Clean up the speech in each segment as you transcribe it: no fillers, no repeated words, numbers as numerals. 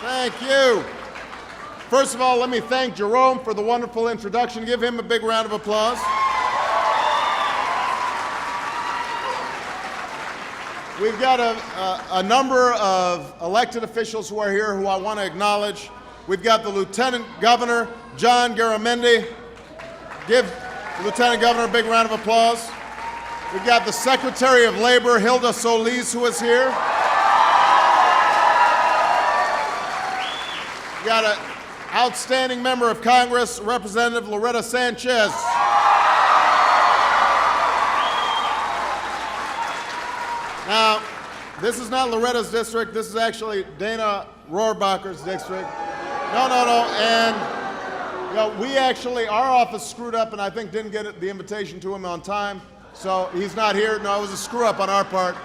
Thank you. First of all, let me thank Jerome for the wonderful introduction. Give him a big round of applause. We've got a number of elected officials who are here who I want to acknowledge. We've got the Lieutenant Governor, John Garamendi. Give the Lieutenant Governor a big round of applause. We've got the Secretary of Labor, Hilda Solis, who is here. We've got an outstanding member of Congress, Representative Loretta Sanchez. Now, this is not Loretta's district. This is actually Dana Rohrabacher's district. No. And we actually, our office screwed up and I think didn't get the invitation to him on time. So he's not here. No, it was a screw up on our part.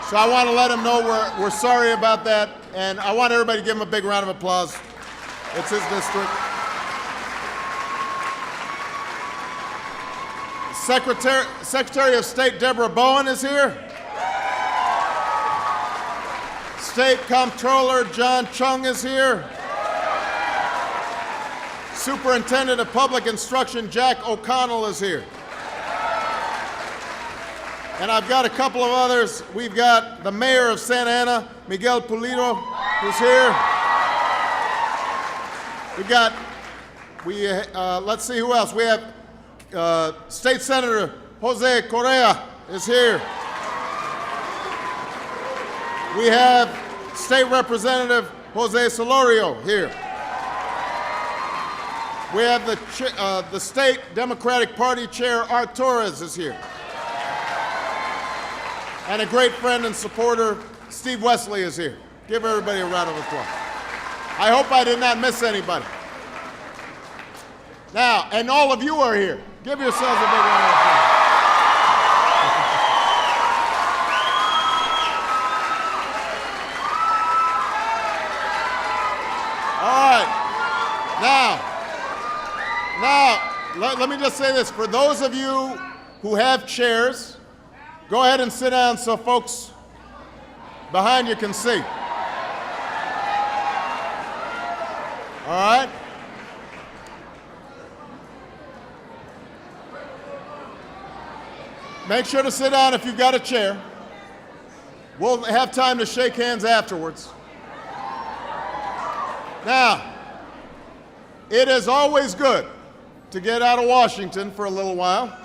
So I want to let him know we're sorry about that. And I want everybody to give him a big round of applause. It's his district. Secretary of State Deborah Bowen is here. State Comptroller John Chung is here. Superintendent of Public Instruction Jack O'Connell is here. And I've got a couple of others. We've got the Mayor of Santa Ana, Miguel Pulido, who's here. Let's see who else. We have State Senator Jose Correa is here. We have State Representative Jose Solorio here. We have the State Democratic Party Chair Art Torres is here. And a great friend and supporter, Steve Wesley, is here. Give everybody a round of applause. I hope I did not miss anybody. Now, and all of you are here. Give yourselves a big round of applause. All right. Now, let me just say this. For those of you who have chairs, go ahead and sit down so folks behind you can see. All right? Make sure to sit down if you've got a chair. We'll have time to shake hands afterwards. Now, it is always good to get out of Washington for a little while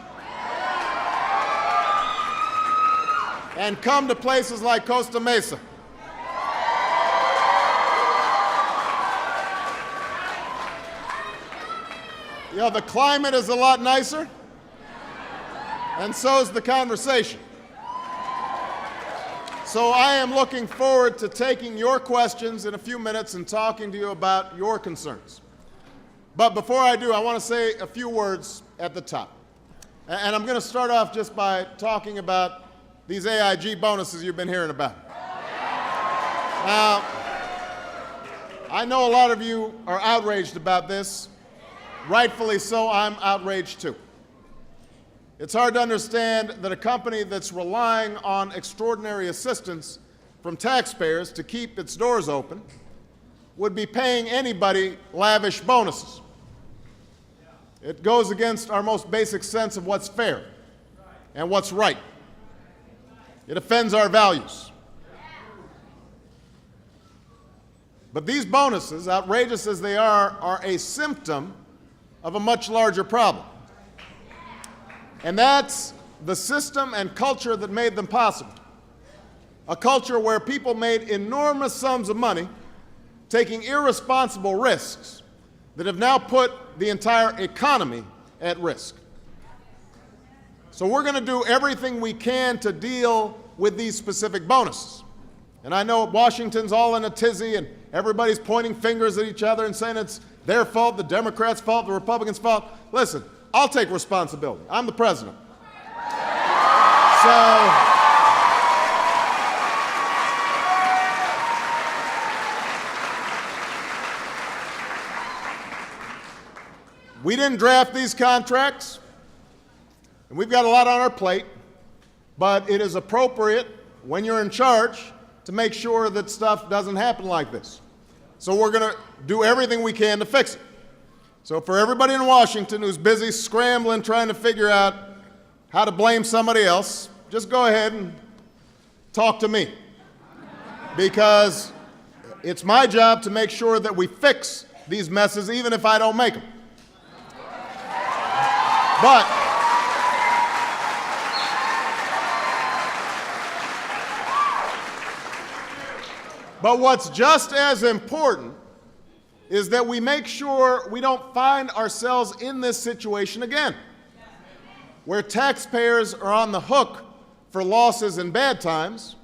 and come to places like Costa Mesa. The climate is a lot nicer, and so is the conversation. So I am looking forward to taking your questions in a few minutes and talking to you about your concerns. But before I do, I want to say a few words at the top. And I'm going to start off just by talking about these AIG bonuses you've been hearing about. Now, I know a lot of you are outraged about this. Rightfully so, I'm outraged too. It's hard to understand that a company that's relying on extraordinary assistance from taxpayers to keep its doors open would be paying anybody lavish bonuses. It goes against our most basic sense of what's fair and what's right. It offends our values. But these bonuses, outrageous as they are a symptom of a much larger problem. And that's the system and culture that made them possible. A culture where people made enormous sums of money taking irresponsible risks that have now put the entire economy at risk. So we're going to do everything we can to deal with these specific bonuses. And I know Washington's all in a tizzy and everybody's pointing fingers at each other and saying it's their fault, the Democrats' fault, the Republicans' fault. Listen, I'll take responsibility. I'm the president. So we didn't draft these contracts, and we've got a lot on our plate, but it is appropriate when you're in charge to make sure that stuff doesn't happen like this. So we're going to do everything we can to fix it. So for everybody in Washington who's busy scrambling, trying to figure out how to blame somebody else, just go ahead and talk to me. Because it's my job to make sure that we fix these messes, even if I don't make them. But what's just as important is that we make sure we don't find ourselves in this situation again, where taxpayers are on the hook for losses in bad times,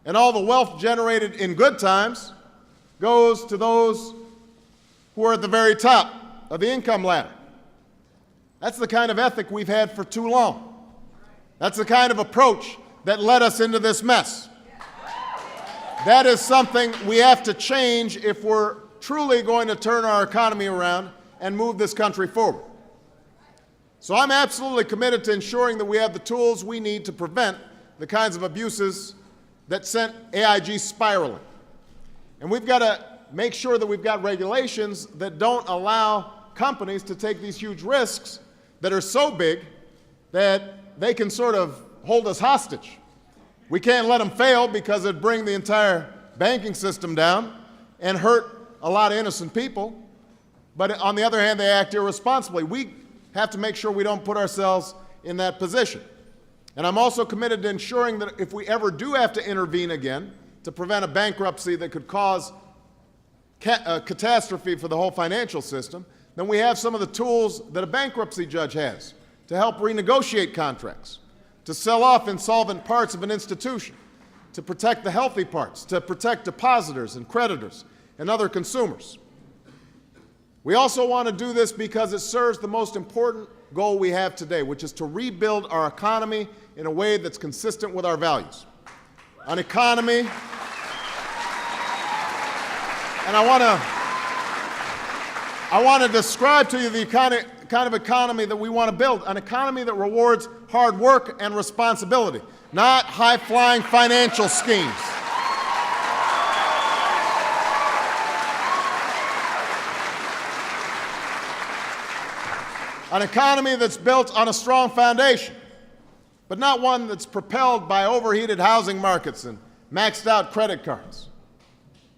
and all the wealth generated in good times goes to those who are at the very top of the income ladder. That's the kind of ethic we've had for too long. That's the kind of approach that led us into this mess. That is something we have to change if we're truly going to turn our economy around and move this country forward. So I'm absolutely committed to ensuring that we have the tools we need to prevent the kinds of abuses that sent AIG spiraling. And we've got to make sure that we've got regulations that don't allow companies to take these huge risks that are so big that they can sort of hold us hostage. We can't let them fail because it'd bring the entire banking system down and hurt a lot of innocent people. But on the other hand, they act irresponsibly. We have to make sure we don't put ourselves in that position. And I'm also committed to ensuring that if we ever do have to intervene again to prevent a bankruptcy that could cause a catastrophe for the whole financial system, then we have some of the tools that a bankruptcy judge has to help renegotiate contracts, to sell off insolvent parts of an institution, to protect the healthy parts, to protect depositors and creditors and other consumers. We also want to do this because it serves the most important goal we have today, which is to rebuild our economy in a way that's consistent with our values. An economy, and I want to describe to you the kind of economy that we want to build, an economy that rewards hard work and responsibility, not high-flying financial schemes. An economy that's built on a strong foundation, but not one that's propelled by overheated housing markets and maxed out credit cards.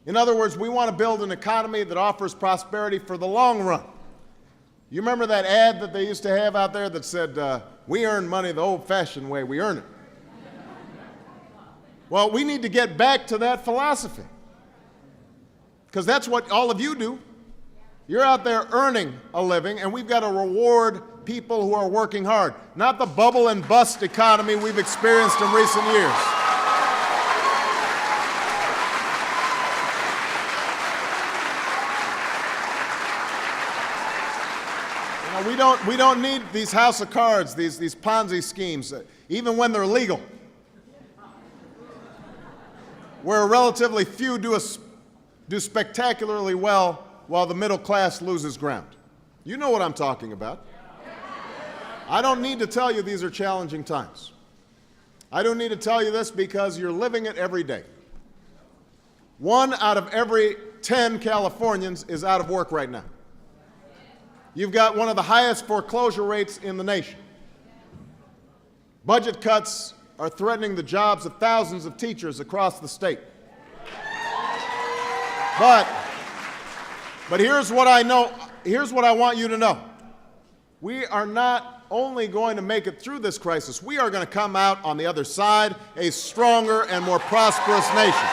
In other words, we want to build an economy that offers prosperity for the long run. You remember that ad that they used to have out there that said, we earn money the old-fashioned way we earn it? Well, we need to get back to that philosophy, because that's what all of you do. You're out there earning a living, and we've got to reward people who are working hard, not the bubble and bust economy we've experienced in recent years. You know, we don't need these house of cards, these Ponzi schemes, even when they're legal, where relatively few do spectacularly well while the middle class loses ground. You know what I'm talking about. I don't need to tell you these are challenging times. I don't need to tell you this because you're living it every day. 1 out of every 10 Californians is out of work right now. You've got one of the highest foreclosure rates in the nation. Budget cuts are threatening the jobs of thousands of teachers across the state. But here's what I know, here's what I want you to know. We are not only going to make it through this crisis, we are going to come out on the other side a stronger and more prosperous nation.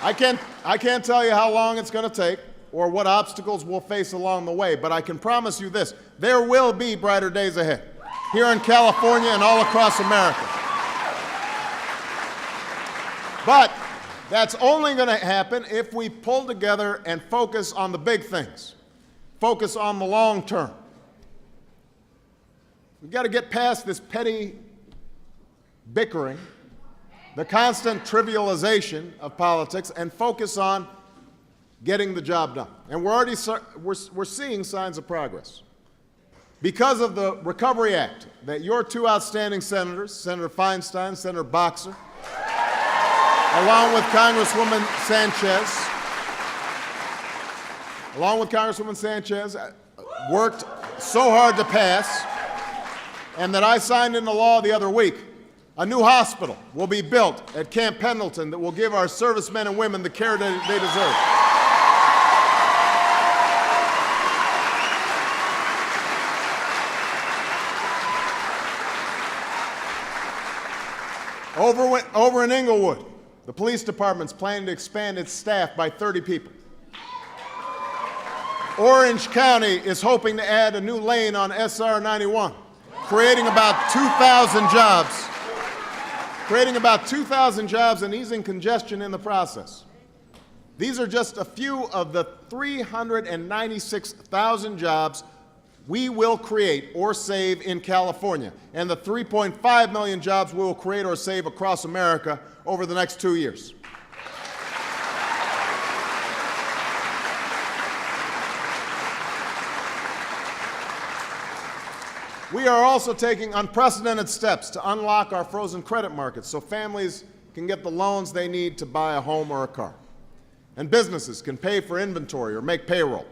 I can't tell you how long it's going to take or what obstacles we'll face along the way, but I can promise you this: there will be brighter days ahead, here in California and all across America. But that's only going to happen if we pull together and focus on the big things, focus on the long term. We've got to get past this petty bickering, the constant trivialization of politics, and focus on getting the job done. And we're seeing signs of progress. Because of the Recovery Act that your two outstanding senators, Senator Feinstein, Senator Boxer, along with Congresswoman Sanchez, worked so hard to pass, and that I signed into law the other week, a new hospital will be built at Camp Pendleton that will give our servicemen and women the care that they deserve. Over in Inglewood, the police department's planning to expand its staff by 30 people. Orange County is hoping to add a new lane on SR 91, creating about 2,000 jobs and easing congestion in the process. These are just a few of the 396,000 jobs we will create or save in California, and the 3.5 million jobs we will create or save across America over the next 2 years. We are also taking unprecedented steps to unlock our frozen credit markets so families can get the loans they need to buy a home or a car, and businesses can pay for inventory or make payroll.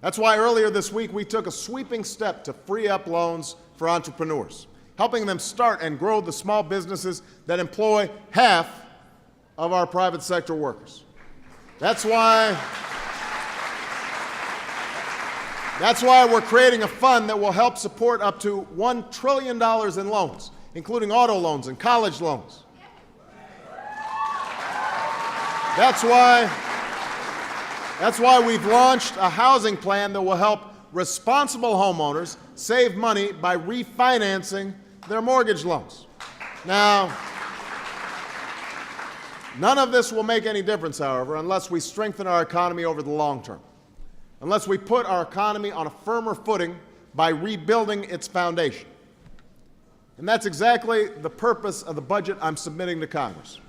That's why earlier this week we took a sweeping step to free up loans for entrepreneurs, helping them start and grow the small businesses that employ half of our private sector workers. That's why we're creating a fund that will help support up to $1 trillion in loans, including auto loans and college loans. That's why we've launched a housing plan that will help responsible homeowners save money by refinancing their mortgage loans. Now, none of this will make any difference, however, unless we strengthen our economy over the long term, unless we put our economy on a firmer footing by rebuilding its foundation. And that's exactly the purpose of the budget I'm submitting to Congress.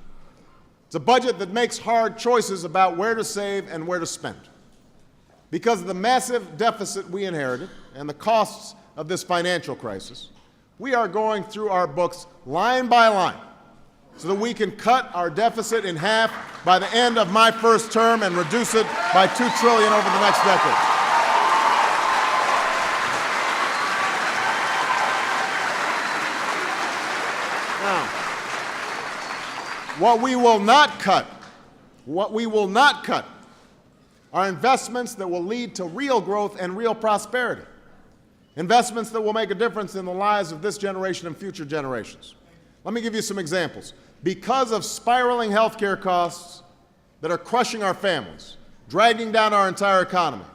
It's a budget that makes hard choices about where to save and where to spend. Because of the massive deficit we inherited and the costs of this financial crisis, we are going through our books line by line so that we can cut our deficit in half by the end of my first term and reduce it by $2 trillion over the next decade. Now, what we will not cut are investments that will lead to real growth and real prosperity. Investments that will make a difference in the lives of this generation and future generations. Let me give you some examples. Because of spiraling healthcare costs that are crushing our families, dragging down our entire economy,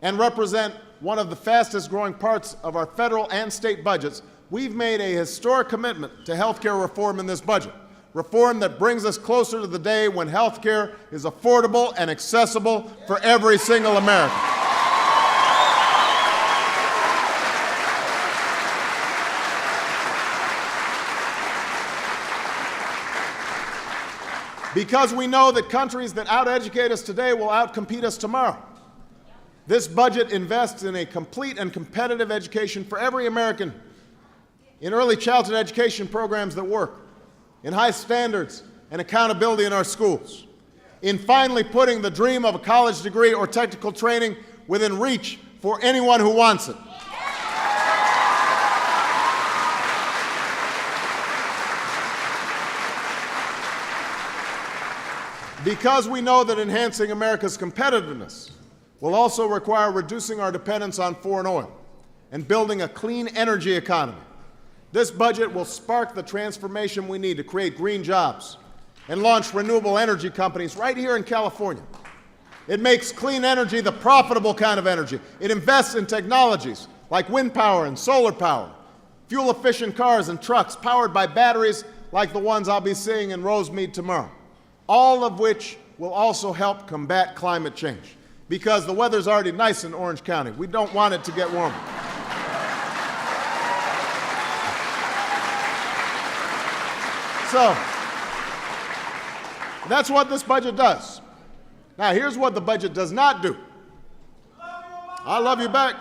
and represent one of the fastest growing parts of our federal and state budgets, we've made a historic commitment to healthcare reform in this budget. Reform that brings us closer to the day when healthcare is affordable and accessible for every single American. Because we know that countries that out-educate us today will out-compete us tomorrow. This budget invests in a complete and competitive education for every American, in early childhood education programs that work, in high standards and accountability in our schools, in finally putting the dream of a college degree or technical training within reach for anyone who wants it. Because we know that enhancing America's competitiveness will also require reducing our dependence on foreign oil and building a clean energy economy. This budget will spark the transformation we need to create green jobs and launch renewable energy companies right here in California. It makes clean energy the profitable kind of energy. It invests in technologies like wind power and solar power, fuel-efficient cars and trucks powered by batteries like the ones I'll be seeing in Rosemead tomorrow, all of which will also help combat climate change. Because the weather's already nice in Orange County. We don't want it to get warmer. So, that's what this budget does. Now, here's what the budget does not do. I love you back.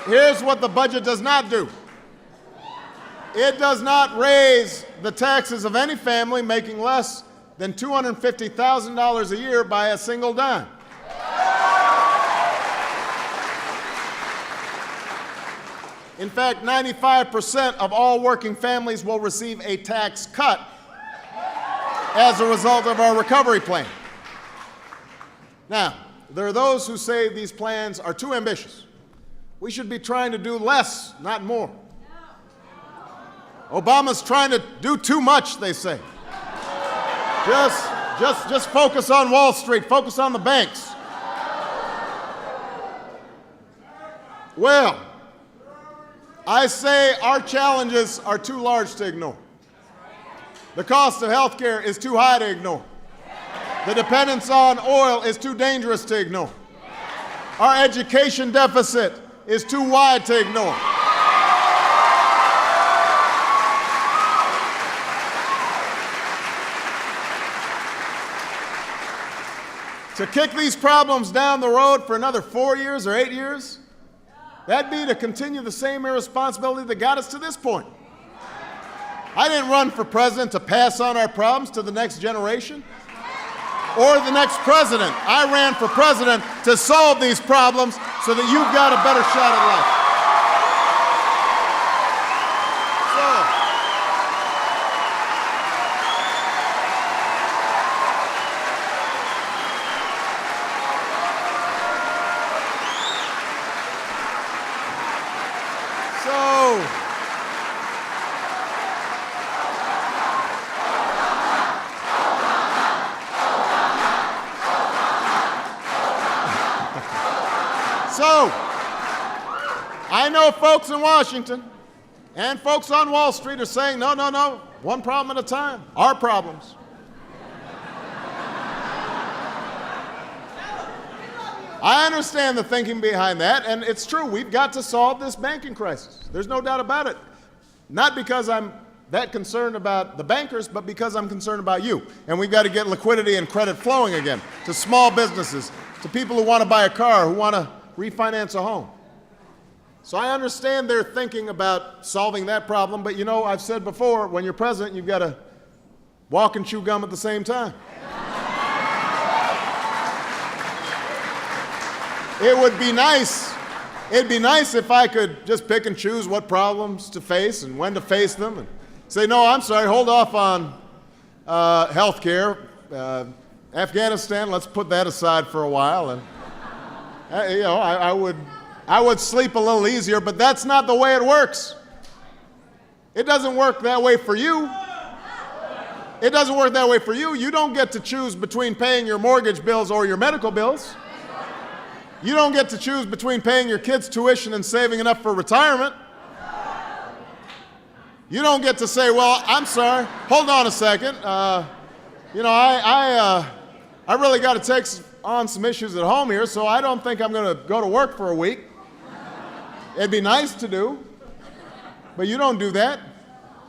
Here's what the budget does not do. It does not raise the taxes of any family making less than $250,000 a year by a single dime. In fact, 95% of all working families will receive a tax cut as a result of our recovery plan. Now, there are those who say these plans are too ambitious. We should be trying to do less, not more. Obama's trying to do too much, they say. Just focus on Wall Street, focus on the banks. Well, I say our challenges are too large to ignore. The cost of health care is too high to ignore. The dependence on oil is too dangerous to ignore. Our education deficit is too wide to ignore. To kick these problems down the road for another 4 years or 8 years, that'd be to continue the same irresponsibility that got us to this point. I didn't run for president to pass on our problems to the next generation or the next president. I ran for president to solve these problems so that you've got a better shot at life. So, I know folks in Washington and folks on Wall Street are saying, no, one problem at a time, our problems. I understand the thinking behind that, and it's true, we've got to solve this banking crisis. There's no doubt about it. Not because I'm that concerned about the bankers, but because I'm concerned about you. And we've got to get liquidity and credit flowing again to small businesses, to people who want to buy a car, who want to refinance a home. So I understand their thinking about solving that problem, but you know, I've said before, when you're president, you've got to walk and chew gum at the same time. It'd be nice if I could just pick and choose what problems to face and when to face them and say, no, I'm sorry, hold off on health care. Afghanistan, let's put that aside for a while. And I would sleep a little easier, but that's not the way it works. It doesn't work that way for you. It doesn't work that way for you. You don't get to choose between paying your mortgage bills or your medical bills. You don't get to choose between paying your kids' tuition and saving enough for retirement. You don't get to say, well, I'm sorry, hold on a second. I really got to take on some issues at home here, so I don't think I'm going to go to work for a week. It'd be nice to do, but you don't do that.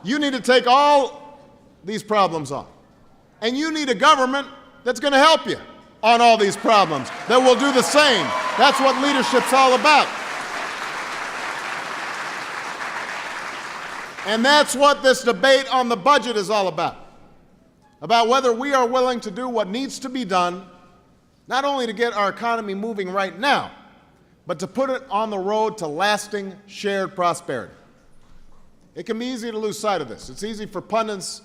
You need to take all these problems on. And you need a government that's going to help you on all these problems, that will do the same. That's what leadership's all about. And that's what this debate on the budget is all about whether we are willing to do what needs to be done, not only to get our economy moving right now, but to put it on the road to lasting shared prosperity. It can be easy to lose sight of this. It's easy for pundits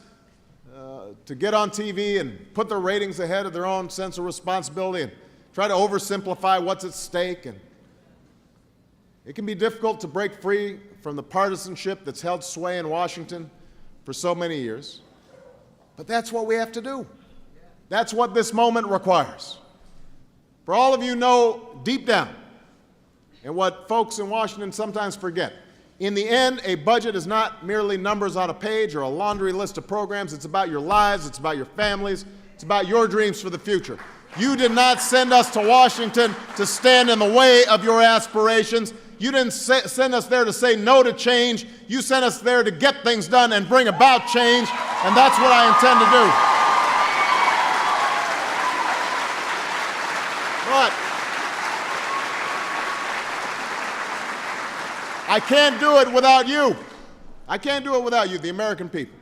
to get on TV and put their ratings ahead of their own sense of responsibility and try to oversimplify what's at stake. And it can be difficult to break free from the partisanship that's held sway in Washington for so many years. But that's what we have to do. That's what this moment requires. For all of you know deep down, and what folks in Washington sometimes forget, in the end, a budget is not merely numbers on a page or a laundry list of programs. It's about your lives, it's about your families, It's about your dreams for the future. You did not send us to Washington to stand in the way of your aspirations. You didn't send us there to say no to change. You sent us there to get things done and bring about change, and that's what I intend to do. But I can't do it without you. I can't do it without you, the American people.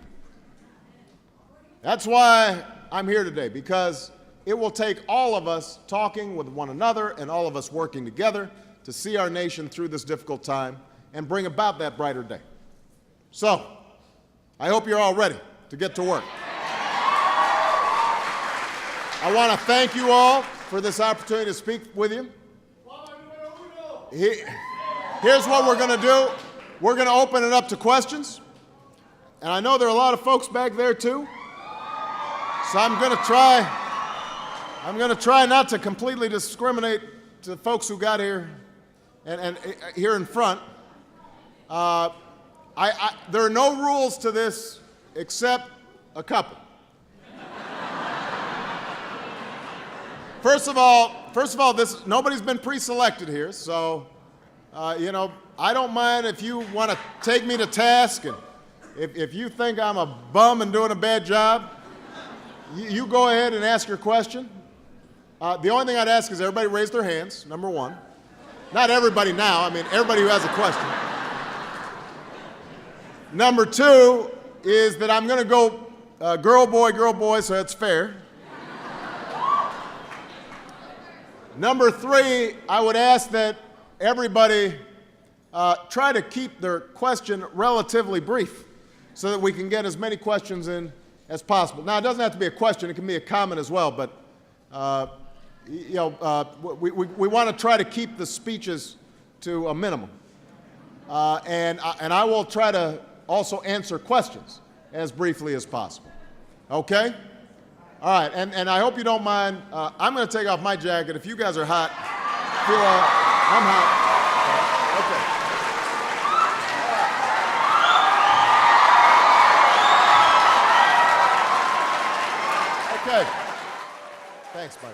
That's why I'm here today, because it will take all of us talking with one another and all of us working together to see our nation through this difficult time and bring about that brighter day. So, I hope you're all ready to get to work. I want to thank you all for this opportunity to speak with you. Here's what we're going to do. We're going to open it up to questions. And I know there are a lot of folks back there too. So I'm going to try not to completely discriminate to folks who got here and here in front. There are no rules to this except a couple. First of all, nobody's been pre-selected here, so I don't mind if you want to take me to task, and if you think I'm a bum and doing a bad job, you go ahead and ask your question. The only thing I'd ask is everybody raise their hands, number one. Not everybody now, I mean everybody who has a question. Number two is that I'm going to go girl, boy, so that's fair. Number three, I would ask that everybody try to keep their question relatively brief so that we can get as many questions in as possible. Now, it doesn't have to be a question, it can be a comment as well, but we want to try to keep the speeches to a minimum. And I will try to also answer questions as briefly as possible. Okay? All right, and I hope you don't mind. I'm going to take off my jacket. If you guys are hot, I'm hot. Okay. Okay. Thanks, Mike.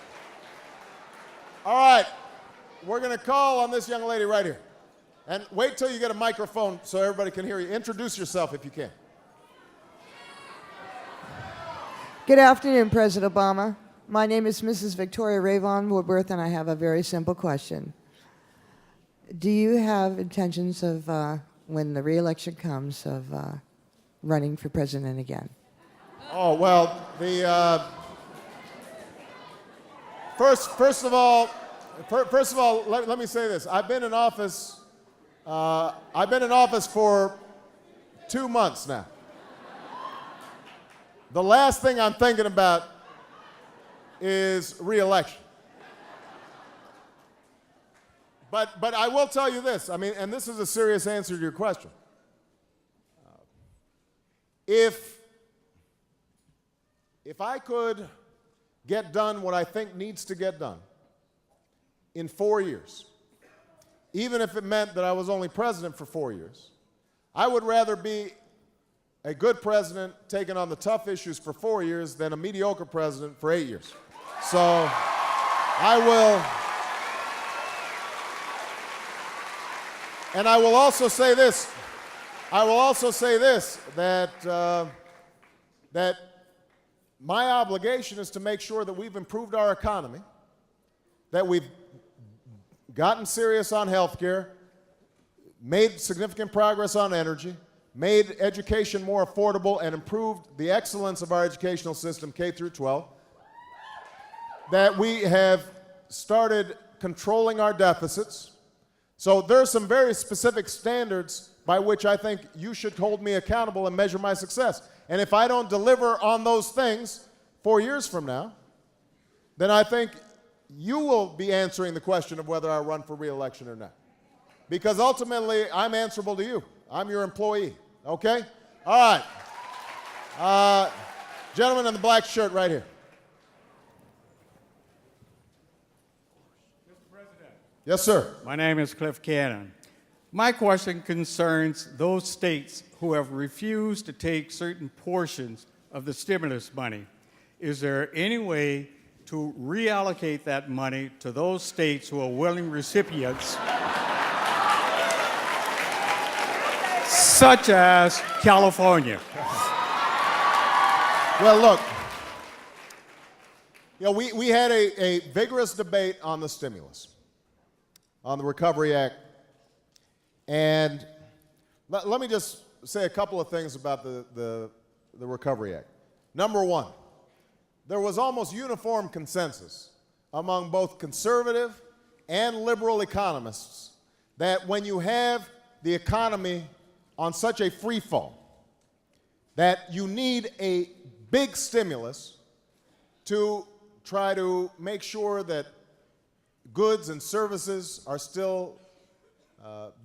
All right, we're going to call on this young lady right here. And wait till you get a microphone so everybody can hear you. Introduce yourself if you can. Good afternoon, President Obama. My name is Mrs. Victoria Rayvon Woodworth, and I have a very simple question. Do you have intentions of, when the re-election comes, of running for president again? Oh, well, first of all, let me say this. I've been in office for 2 months now. The last thing I'm thinking about is re-election. But I will tell you this, I mean, and this is a serious answer to your question. If I could get done what I think needs to get done in 4 years, even if it meant that I was only president for 4 years, I would rather be a good president taking on the tough issues for 4 years than a mediocre president for 8 years. So I will also say this, that my obligation is to make sure that we've improved our economy, that we've gotten serious on health care, made significant progress on energy, made education more affordable, and improved the excellence of our educational system, K through 12, that we have started controlling our deficits. So there are some very specific standards by which I think you should hold me accountable and measure my success. And if I don't deliver on those things 4 years from now, then I think you will be answering the question of whether I run for re-election or not. Because ultimately, I'm answerable to you. I'm your employee. Okay? All right. Gentleman in the black shirt right here. Mr. President. Yes, sir. My name is Cliff Cannon. My question concerns those states who have refused to take certain portions of the stimulus money. is there any way to reallocate that money to those states who are willing recipients, such as California? Well, look, we had a vigorous debate on the stimulus, on the Recovery Act. And let me just say a couple of things about the Recovery Act. Number one, there was almost uniform consensus among both conservative and liberal economists that when you have the economy on such a free fall, that you need a big stimulus to try to make sure that goods and services are still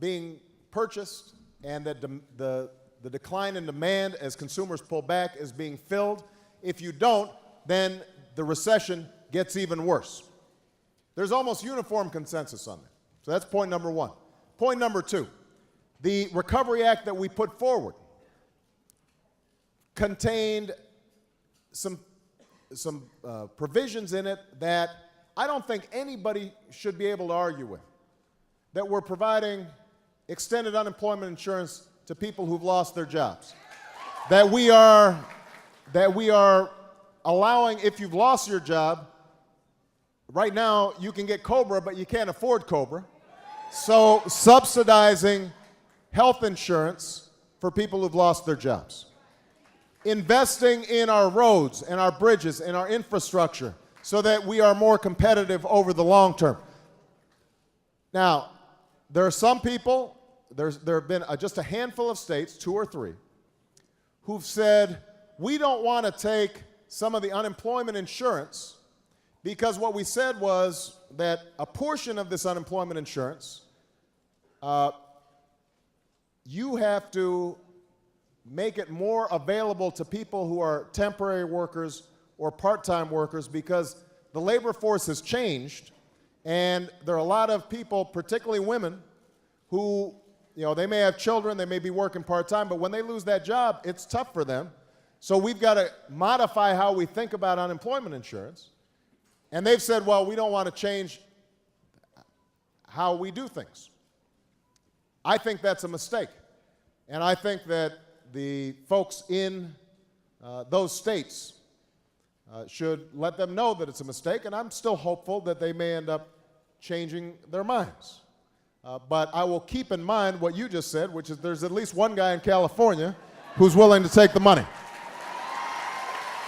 being purchased and that the decline in demand as consumers pull back is being filled. If you don't, then the recession gets even worse. There's almost uniform consensus on that. So that's point number one. Point number two, the Recovery Act that we put forward contained some provisions in it that I don't think anybody should be able to argue with. That we're providing extended unemployment insurance to people who've lost their jobs. That we are allowing, if you've lost your job, right now you can get COBRA, but you can't afford COBRA. So subsidizing health insurance for people who've lost their jobs. Investing in our roads and our bridges and our infrastructure so that we are more competitive over the long term. Now, there are some people, there have been just a handful of states, 2 or 3, who've said, we don't want to take some of the unemployment insurance because what we said was that a portion of this unemployment insurance, you have to make it more available to people who are temporary workers or part-time workers because the labor force has changed and there are a lot of people, particularly women, who, they may have children, they may be working part-time, but when they lose that job, it's tough for them. So we've got to modify how we think about unemployment insurance. And they've said, well, we don't want to change how we do things. I think that's a mistake. And I think that the folks in those states should let them know that it's a mistake, and I'm still hopeful that they may end up changing their minds. But I will keep in mind what you just said, which is there's at least one guy in California who's willing to take the money.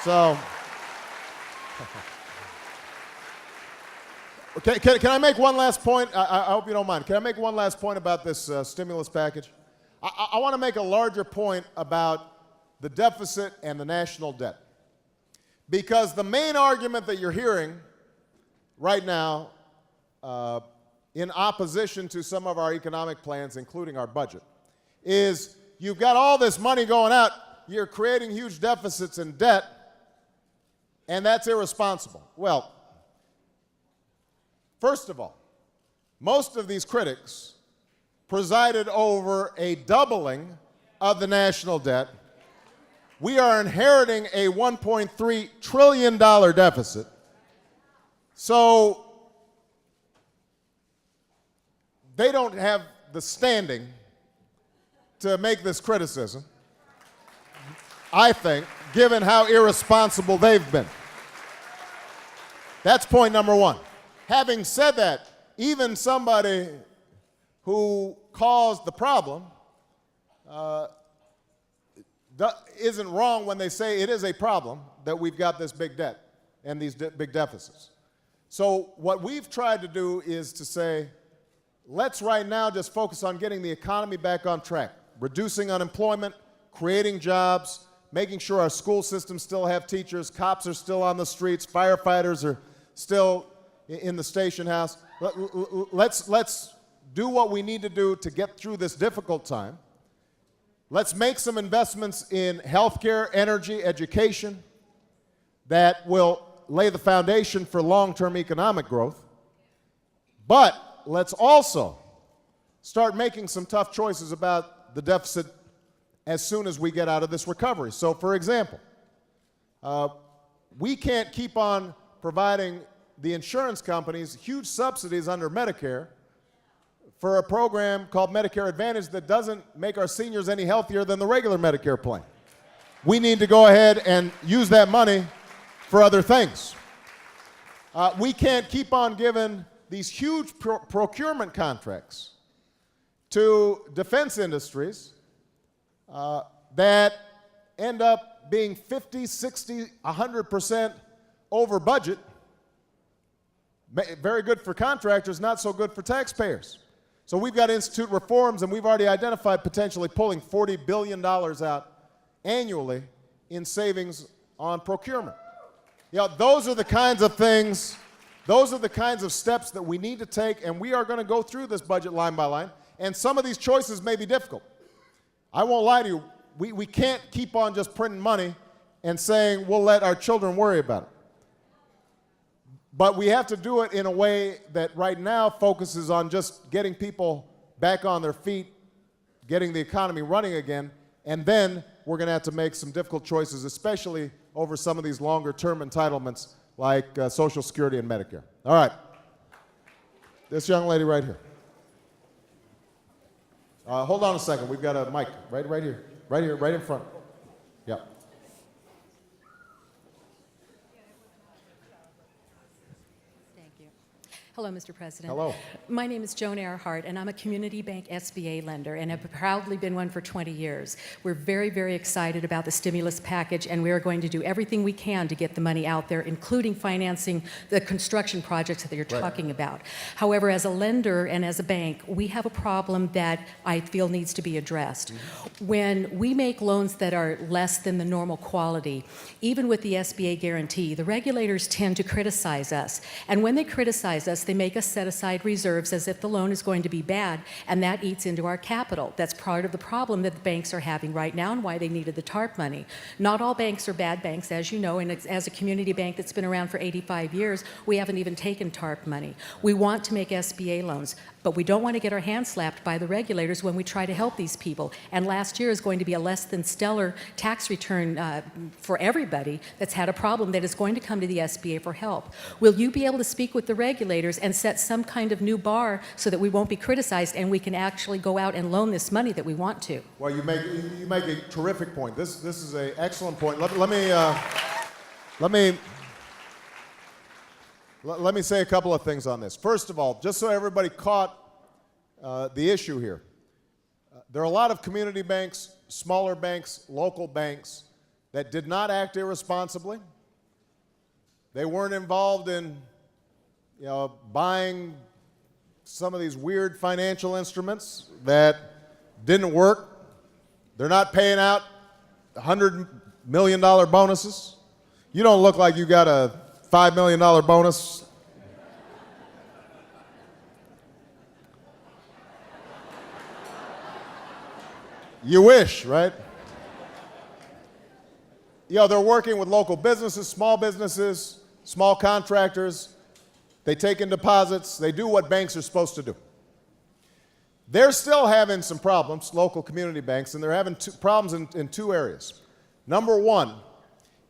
So, can I make one last point? I hope you don't mind. Can I make one last point about this stimulus package? I want to make a larger point about the deficit and the national debt. Because the main argument that you're hearing right now in opposition to some of our economic plans, including our budget, is you've got all this money going out, you're creating huge deficits and debt, and that's irresponsible. Well, first of all, most of these critics presided over a doubling of the national debt. We are inheriting a $1.3 trillion deficit. So they don't have the standing to make this criticism, I think, given how irresponsible they've been. That's point number one. Having said that, even somebody who caused the problem isn't wrong when they say it is a problem that we've got this big debt and these big deficits. So what we've tried to do is to say, let's right now just focus on getting the economy back on track, reducing unemployment, creating jobs, making sure our school systems still have teachers, cops are still on the streets, firefighters are still in the station house. Let's do what we need to do to get through this difficult time. Let's make some investments in healthcare, energy, education that will lay the foundation for long-term economic growth. But let's also start making some tough choices about the deficit as soon as we get out of this recovery. So, for example, We can't keep on providing the insurance companies huge subsidies under Medicare for a program called Medicare Advantage that doesn't make our seniors any healthier than the regular Medicare plan. We need to go ahead and use that money for other things. We can't keep on giving these huge procurement contracts to defense industries that end up being 50, 60, 100% over budget. Very good for contractors, not so good for taxpayers. So we've got to institute reforms, and we've already identified potentially pulling $40 billion out annually in savings on procurement. You know, those are the kinds of things, those are the kinds of steps that we need to take, and we are going to go through this budget line by line, and some of these choices may be difficult. I won't lie to you, we can't keep on just printing money and saying we'll let our children worry about it. But we have to do it in a way that right now focuses on just getting people back on their feet, getting the economy running again, and then we're going to have to make some difficult choices, especially over some of these longer-term entitlements like Social Security and Medicare. All right. This young lady right here. Hold on a second. We've got a mic right here, right in front. Yeah. Hello, Mr. President. Hello. My name is Joan Earhart, and I'm a community bank SBA lender, and have proudly been one for 20 years. We're very, very excited about the stimulus package, and we are going to do everything we can to get the money out there, including financing the construction projects that you're talking about. However, as a lender and as a bank, we have a problem that I feel needs to be addressed. When we make loans that are less than the normal quality, even with the SBA guarantee, the regulators tend to criticize us. And when they criticize us, they make us set aside reserves as if the loan is going to be bad, and that eats into our capital. That's part of the problem that the banks are having right now and why they needed the TARP money. Not all banks are bad banks, as you know, and as a community bank that's been around for 85 years, we haven't even taken TARP money. We want to make SBA loans, but we don't want to get our hands slapped by the regulators when we try to help these people. And last year is going to be a less than stellar tax return for everybody that's had a problem that is going to come to the SBA for help. Will you be able to speak with the regulators and set some kind of new bar so that we won't be criticized and we can actually go out and loan this money that we want to? Well, you make a terrific point. This is an excellent point. Let me say a couple of things on this. First of all, just so everybody caught the issue here, there are a lot of community banks, smaller banks, local banks that did not act irresponsibly. They weren't involved in buying some of these weird financial instruments that didn't work. They're not paying out $100 million bonuses. You don't look like you got a $5 million bonus. You wish, right? They're working with local businesses, small contractors. They take in deposits. They do what banks are supposed to do. They're still having some problems, local community banks, and they're having problems in two areas. Number one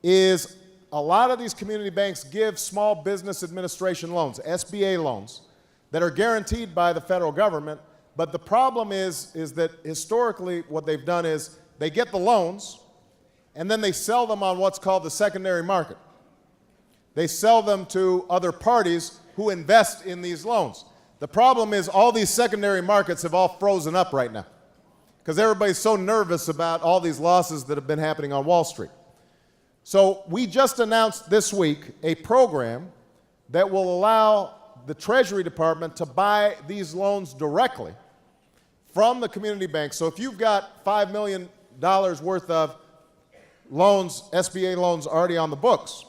is a lot of these community banks give small business administration loans, SBA loans, that are guaranteed by the federal government, but the problem is that historically what they've done is they get the loans and then they sell them on what's called the secondary market. They sell them to other parties who invest in these loans. The problem is all these secondary markets have all frozen up right now because everybody's so nervous about all these losses that have been happening on Wall Street. So we just announced this week a program that will allow the Treasury Department to buy these loans directly from the community bank. So if you've got $5 million worth of loans, SBA loans already on the books,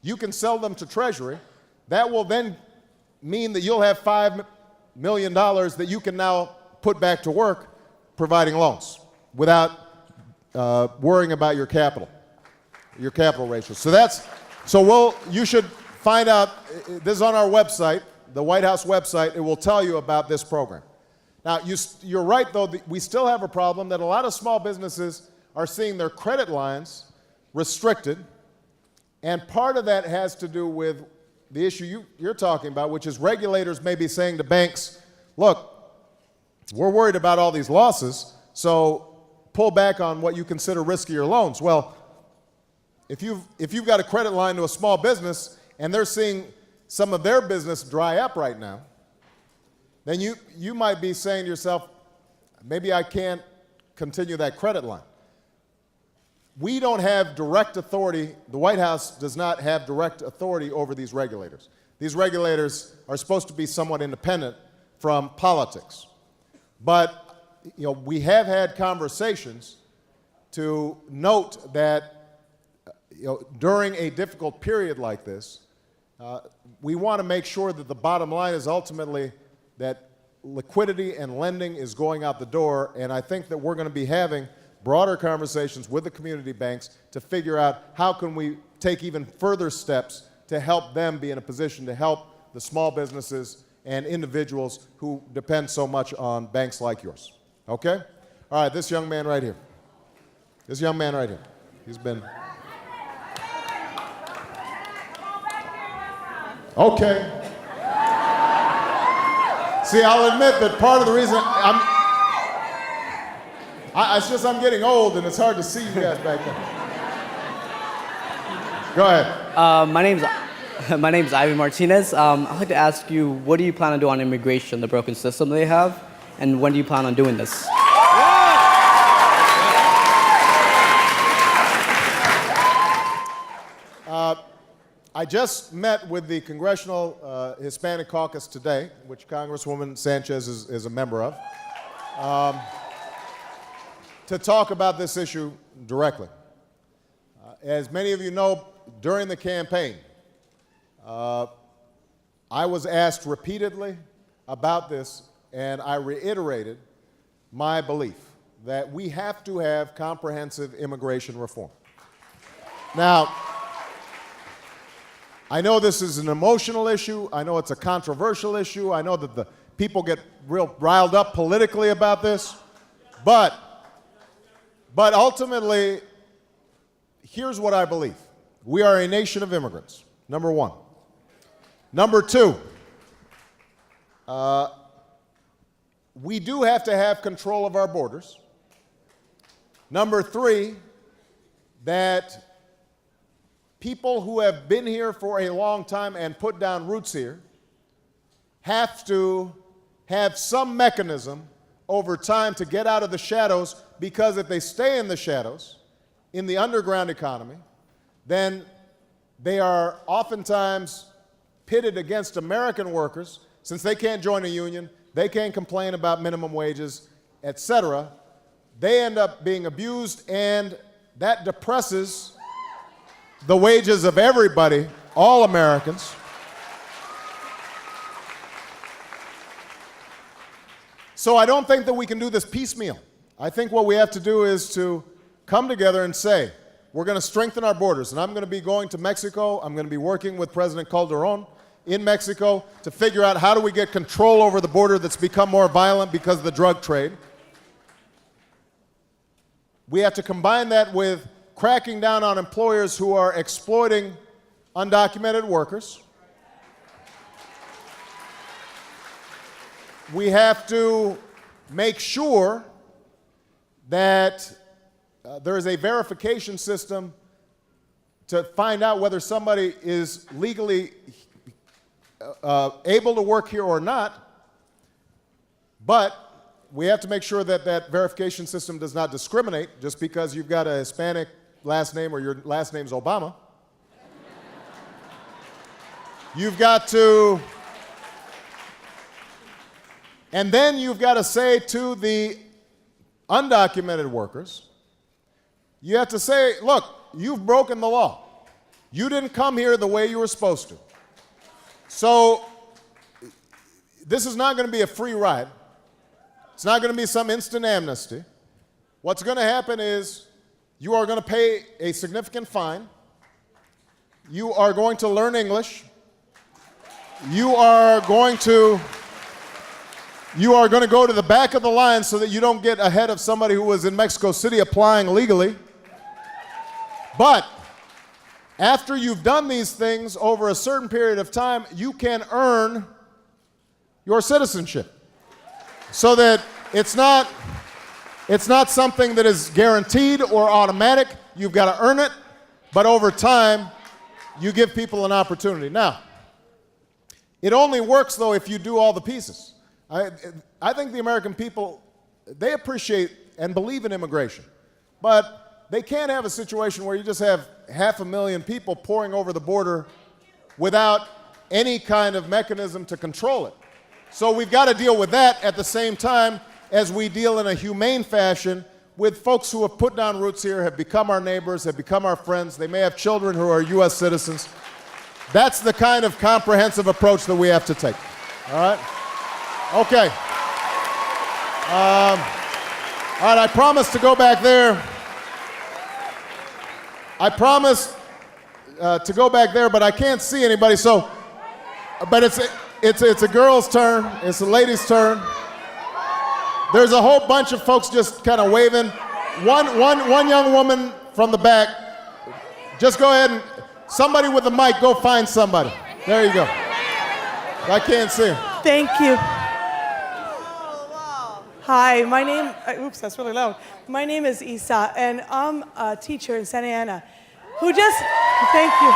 you can sell them to Treasury. That will then mean that you'll have $5 million that you can now put back to work providing loans without worrying about your capital ratio. You should find out, this is on our website, the White House website, it will tell you about this program. Now, you're right, though, we still have a problem that a lot of small businesses are seeing their credit lines restricted And part of that has to do with the issue you're talking about, which is regulators may be saying to banks, look, we're worried about all these losses, so pull back on what you consider riskier loans. Well, if you've got a credit line to a small business and they're seeing some of their business dry up right now, then you might be saying to yourself, maybe I can't continue that credit line. We don't have direct authority. The White House does not have direct authority over these regulators. These regulators are supposed to be somewhat independent from politics. But we have had conversations to note that during a difficult period like this, we want to make sure that the bottom line is ultimately that liquidity and lending is going out the door, and I think that we're going to be having broader conversations with the community banks to figure out how can we take even further steps to help them be in a position to help the small businesses and individuals who depend so much on banks like yours. Okay? All right, this young man right here. This young man right here. He's been... Okay. See, I'll admit that part of the reason it's just I'm getting old and it's hard to see you guys back there. Go ahead. My name's Ivan Martinez. I'd like to ask you, what do you plan to do on immigration, the broken system they have, and when do you plan on doing this? I just met with the Congressional Hispanic Caucus today, which Congresswoman Sanchez is a member of, to talk about this issue directly. As many of you know, during the campaign, I was asked repeatedly about this, and I reiterated my belief that we have to have comprehensive immigration reform. Now, I know this is an emotional issue. I know it's a controversial issue. I know that the people get real riled up politically about this. But ultimately, here's what I believe. We are a nation of immigrants, number one. Number two, we do have to have control of our borders. Number three, that people who have been here for a long time and put down roots here have to have some mechanism over time to get out of the shadows, because if they stay in the shadows, in the underground economy, then they are oftentimes pitted against American workers. Since they can't join a union, they can't complain about minimum wages, etc. They end up being abused, and that depresses the wages of everybody, all Americans. So I don't think that we can do this piecemeal. I think what we have to do is to come together and say, we're going to strengthen our borders. And I'm going to be going to Mexico. I'm going to be working with President Calderon in Mexico to figure out how do we get control over the border that's become more violent because of the drug trade. We have to combine that with cracking down on employers who are exploiting undocumented workers. We have to make sure that there is a verification system to find out whether somebody is legally able to work here or not. But we have to make sure that that verification system does not discriminate just because you've got a Hispanic last name or your last name's Obama. You've got to, and then you've got to say to the undocumented workers, you have to say, look, you've broken the law. You didn't come here the way you were supposed to. So this is not going to be a free ride. It's not going to be some instant amnesty. What's going to happen is you are going to pay a significant fine. You are going to learn English. You are going to go to the back of the line so that you don't get ahead of somebody who was in Mexico City applying legally. But After you've done these things over a certain period of time, you can earn your citizenship. So that it's not something that is guaranteed or automatic. You've got to earn it, but over time, you give people an opportunity. Now, it only works, though, if you do all the pieces. I think the American people, they appreciate and believe in immigration, but they can't have a situation where you just have 500,000 people pouring over the border without any kind of mechanism to control it. So we've got to deal with that at the same time as we deal in a humane fashion with folks who have put down roots here, have become our neighbors, have become our friends. They may have children who are U.S. citizens. That's the kind of comprehensive approach that we have to take. All right? Okay. All right, I promised to go back there. I promised to go back there, but I can't see anybody, so, but it's a girl's turn. It's a lady's turn. There's a whole bunch of folks just kind of waving. One young woman from the back. Just go ahead and, somebody with a mic, go find somebody. There you go. I can't see her. Thank you. Hi, my name, oops, that's really loud. My name is Isa, and I'm a teacher in Santa Ana who just, thank you.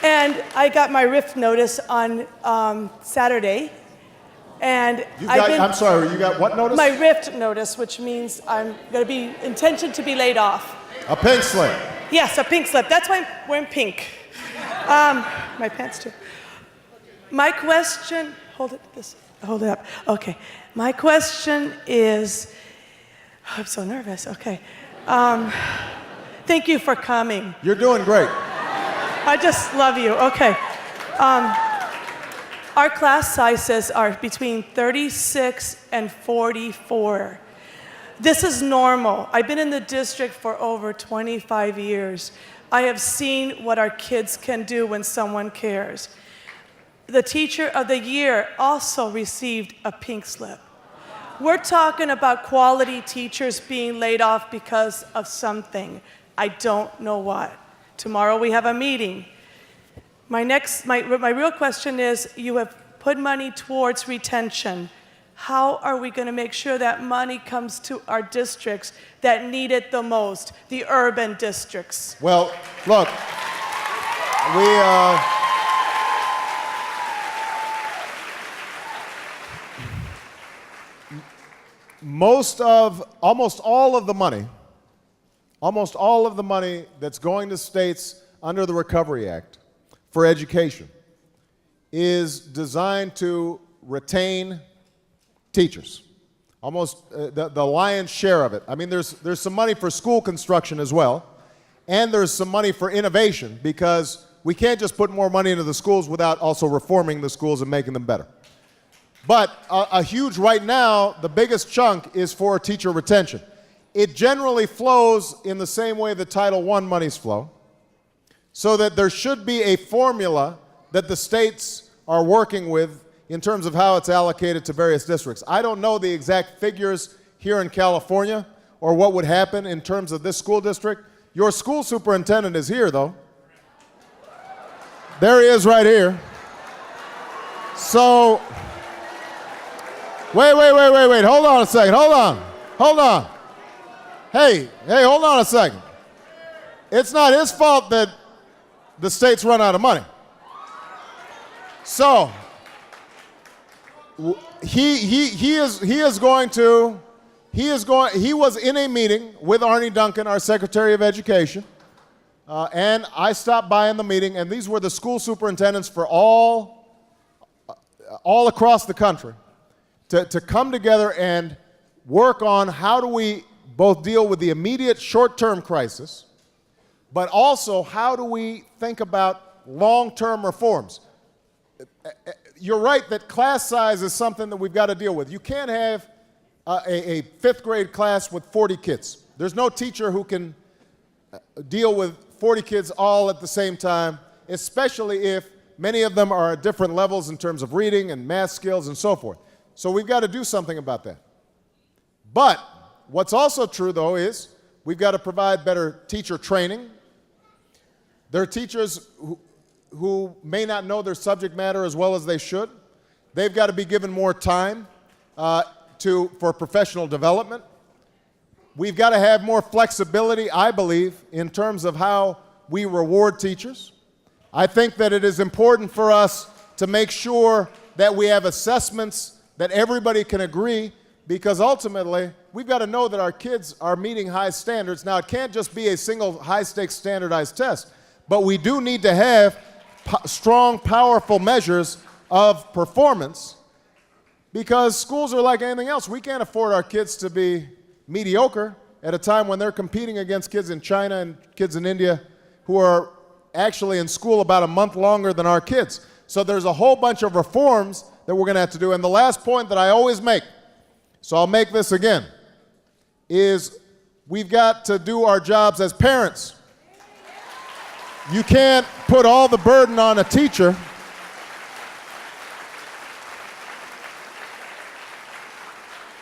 And I got my RIF notice on Saturday. And I'm sorry, you got what notice? My RIF notice, which means I'm going to be intention to be laid off. A pink slip. Yes, a pink slip. That's why I'm wearing pink. My pants too. My question, hold it up. Okay. My question is, I'm so nervous. Okay. Thank you for coming. You're doing great. I just love you. Okay. Our class sizes are between 36 and 44. This is normal. I've been in the district for over 25 years. I have seen what our kids can do when someone cares. The Teacher of the Year also received a pink slip. We're talking about quality teachers being laid off because of something. I don't know what. Tomorrow we have a meeting. My real question is, you have put money towards retention. How are we going to make sure that money comes to our districts that need it the most, the urban districts? Well, look, almost all of the money that's going to states under the Recovery Act for education is designed to retain teachers. Almost the lion's share of it. I mean, there's some money for school construction as well, and there's some money for innovation, because we can't just put more money into the schools without also reforming the schools and making them better. But a huge, right now, the biggest chunk is for teacher retention. It generally flows in the same way that Title I monies flow, so that there should be a formula that the states are working with in terms of how it's allocated to various districts. I don't know the exact figures here in California or what would happen in terms of this school district. Your school superintendent is here, though. There he is right here. So, wait. Hold on a second. Hold on. Hey, hold on a second. It's not his fault that the states run out of money. So, he was in a meeting with Arnie Duncan, our Secretary of Education, and I stopped by in the meeting, and these were the school superintendents for all across the country to come together and work on how do we both deal with the immediate short-term crisis, but also how do we think about long-term reforms. You're right that class size is something that we've got to deal with. You can't have a fifth grade class with 40 kids. There's no teacher who can deal with 40 kids all at the same time, especially if many of them are at different levels in terms of reading and math skills and so forth. So we've got to do something about that. But what's also true, though, is We've got to provide better teacher training. There are teachers who may not know their subject matter as well as they should. They've got to be given more time for professional development. We've got to have more flexibility, I believe, in terms of how we reward teachers. I think that it is important for us to make sure that we have assessments that everybody can agree, because ultimately, we've got to know that our kids are meeting high standards. Now, it can't just be a single high-stakes standardized test, but we do need to have strong, powerful measures of performance, because schools are like anything else. We can't afford our kids to be mediocre at a time when they're competing against kids in China and kids in India who are actually in school about a month longer than our kids. So there's a whole bunch of reforms that we're going to have to do. And the last point that I always make, so I'll make this again, is we've got to do our jobs as parents. You can't put all the burden on a teacher.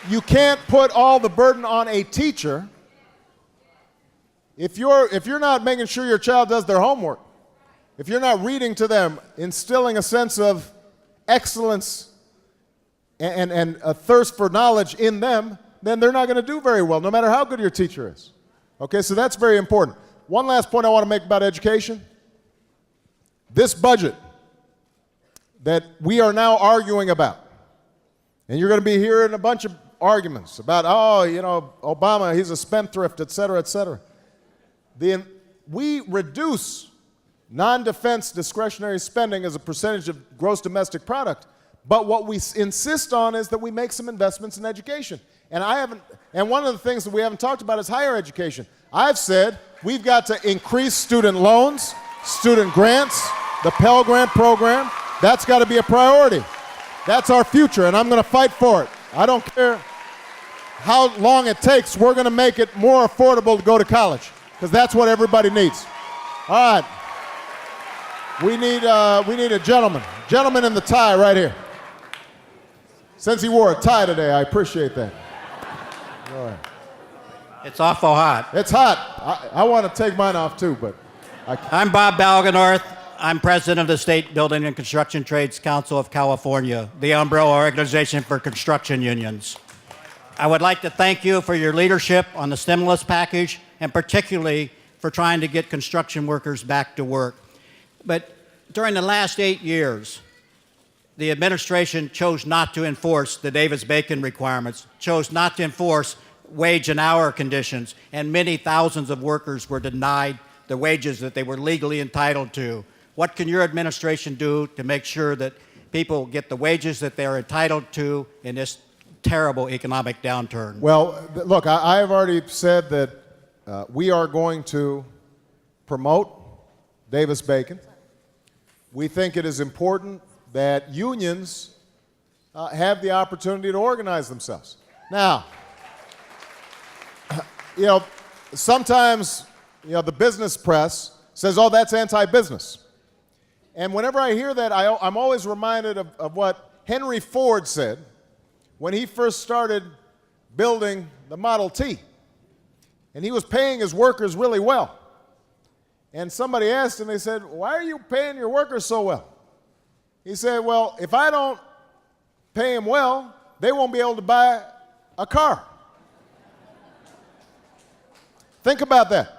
You can't put all the burden on a teacher if you're not making sure your child does their homework, if you're not reading to them, instilling a sense of excellence and a thirst for knowledge in them, then they're not going to do very well, no matter how good your teacher is. Okay, so that's very important. One last point I want to make about education. This budget that we are now arguing about, and you're going to be hearing a bunch of arguments about, oh, you know, Obama, he's a spendthrift, et cetera, et cetera. We reduce non-defense discretionary spending as a percentage of gross domestic product, but what we insist on is that we make some investments in education. And one of the things that we haven't talked about is higher education. I've said we've got to increase student loans, student grants, the Pell Grant program. That's got to be a priority. That's our future, and I'm going to fight for it. I don't care how long it takes. We're going to make it more affordable to go to college, because that's what everybody needs. All right. We need a gentleman in the tie right here. Since he wore a tie today, I appreciate that. All right. It's awful hot. It's hot. I want to take mine off too, but I'm Bob Balganorth. I'm president of the State Building and Construction Trades Council of California, the umbrella organization for construction unions. I would like to thank you for your leadership on the stimulus package, and particularly for trying to get construction workers back to work. But during the last 8 years, the administration chose not to enforce the Davis-Bacon requirements, chose not to enforce wage and hour conditions, and many thousands of workers were denied the wages that they were legally entitled to. What can your administration do to make sure that people get the wages that they're entitled to in this terrible economic downturn? well, look, I have already said that we are going to promote Davis-Bacon. We think it is important that unions have the opportunity to organize themselves. Now, sometimes, the business press says, oh, that's anti-business. And whenever I hear that, I'm always reminded of what Henry Ford said when he first started building the Model T. And he was paying his workers really well. And somebody asked him, they said, why are you paying your workers so well? He said, well, if I don't pay them well, they won't be able to buy a car. Think about that.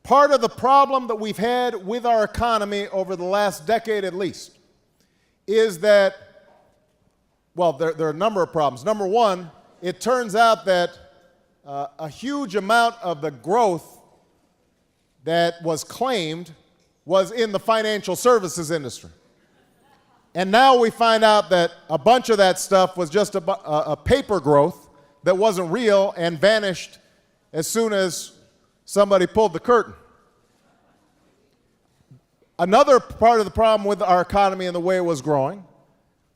Part of the problem that we've had with our economy over the last decade at least is that, well, there are a number of problems. Number one, it turns out that a huge amount of the growth that was claimed was in the financial services industry. And now we find out that a bunch of that stuff was just a paper growth that wasn't real and vanished as soon as somebody pulled the curtain. Another part of the problem with our economy and the way it was growing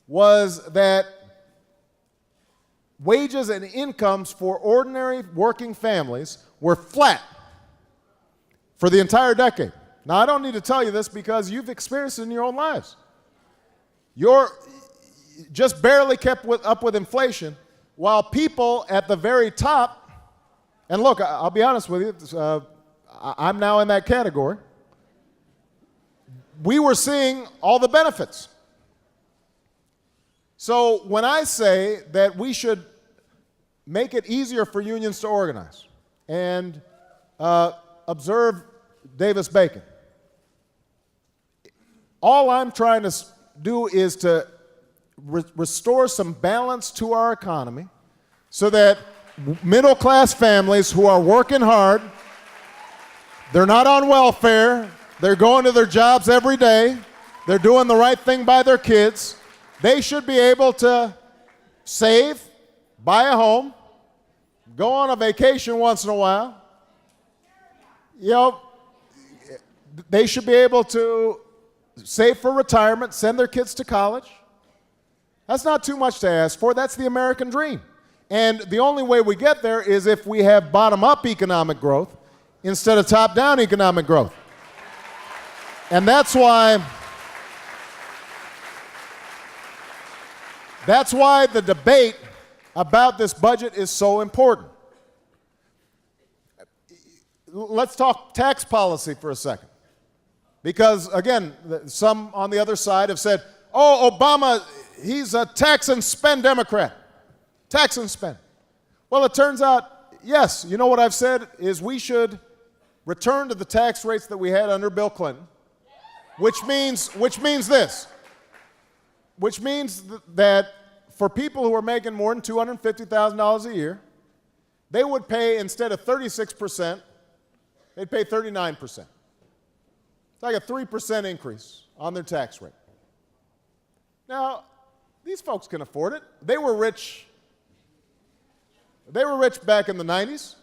was that wages and incomes for ordinary working families were flat for the entire decade. Now, I don't need to tell you this because you've experienced it in your own lives. You're just barely kept up with inflation, while people at the very top And look, I'll be honest with you, I'm now in that category. We were seeing all the benefits. So when I say that we should make it easier for unions to organize and observe Davis-Bacon, all I'm trying to do is to restore some balance to our economy so that middle-class families who are working hard, they're not on welfare, they're going to their jobs every day, they're doing the right thing by their kids, they should be able to save, buy a home, go on a vacation once in a while. You know, they should be able to save for retirement, send their kids to college. That's not too much to ask for. That's the American dream. And the only way we get there is if we have bottom-up economic growth instead of top-down economic growth. And that's why the debate about this budget is so important. Let's talk tax policy for a second. Because, again, some on the other side have said, oh, Obama, he's a tax and spend Democrat. Tax and spend. Well, it turns out, yes, you know what I've said is we should return to the tax rates that we had under Bill Clinton, which means this. Which means that for people who are making more than $250,000 a year, they would pay, instead of 36%, they'd pay 39%. It's like a 3% increase on their tax rate. Now, these folks can afford it. They were rich. They were rich back in the 90s.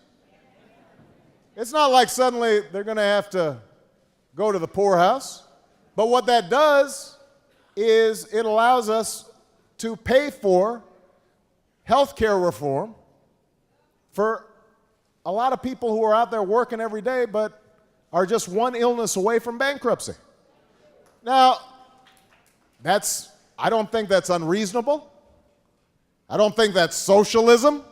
It's not like suddenly they're going to have to go to the poorhouse. But what that does is it allows us to pay for health care reform for a lot of people who are out there working every day but are just one illness away from bankruptcy. Now, I don't think that's unreasonable. I don't think that's socialism.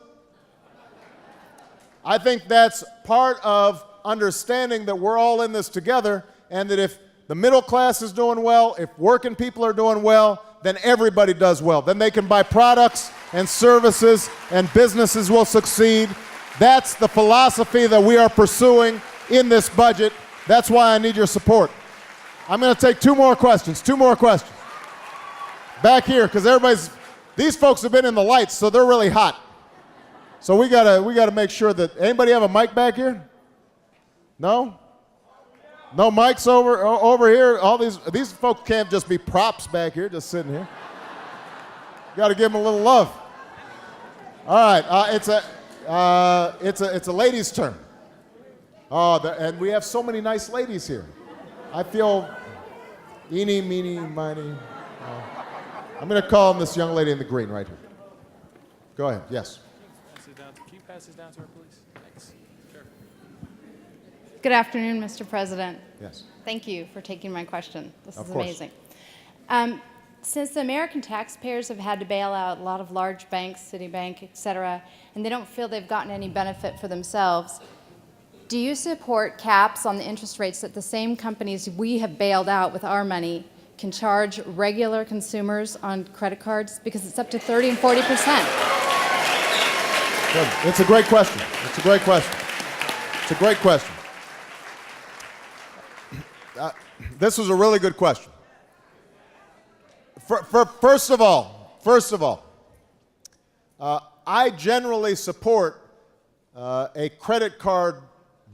I think that's part of understanding that we're all in this together, and that if the middle class is doing well, if working people are doing well, then everybody does well. Then they can buy products and services, and businesses will succeed. That's the philosophy that we are pursuing in this budget. That's why I need your support. I'm going to take two more questions. Back here, because these folks have been in the lights, so they're really hot. So we gotta make sure that, anybody have a mic back here? No? No mics over here? All these folks can't just be props back here, just sitting here. Gotta give them a little love. All right, it's a ladies' turn. Oh, and we have so many nice ladies here. I feel eeny, meeny, miny. I'm going to call on this young lady in the green right here. Go ahead. Yes. Can you pass this down to her, please? Thanks. Sure. Good afternoon, Mr. President. Yes. Thank you for taking my question. This is Of course. amazing. Since the American taxpayers have had to bail out a lot of large banks, Citibank, et cetera, and they don't feel they've gotten any benefit for themselves, do you support caps on the interest rates that the same companies we have bailed out with our money can charge regular consumers on credit cards? Because it's up to 30 and 40%. Good. It's a great question. This was a really good question. First of all, I generally support a credit card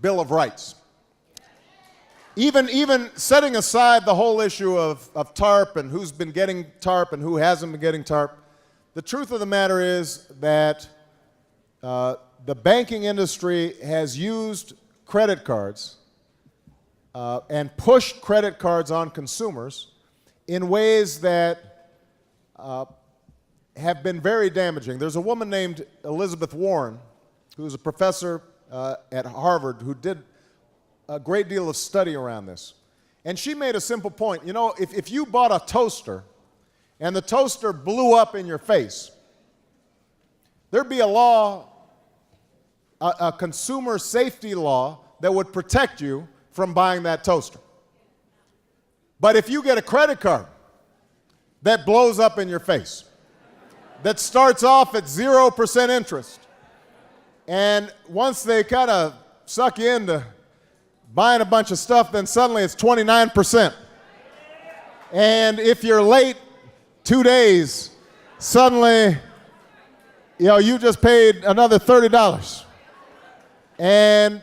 Bill of Rights. Even setting aside the whole issue of TARP and who's been getting TARP and who hasn't been getting TARP, the truth of the matter is that the banking industry has used credit cards and pushed credit cards on consumers in ways that have been very damaging. There's a woman named Elizabeth Warren, who's a professor at Harvard, who did a great deal of study around this. And she made a simple point. You know, if you bought a toaster and the toaster blew up in your face, there'd be a law a consumer safety law that would protect you from buying that toaster. But if you get a credit card that blows up in your face, that starts off at 0% interest, and once they kind of suck you into buying a bunch of stuff, then suddenly it's 29%. And if you're late 2 days, suddenly, you just paid another $30. And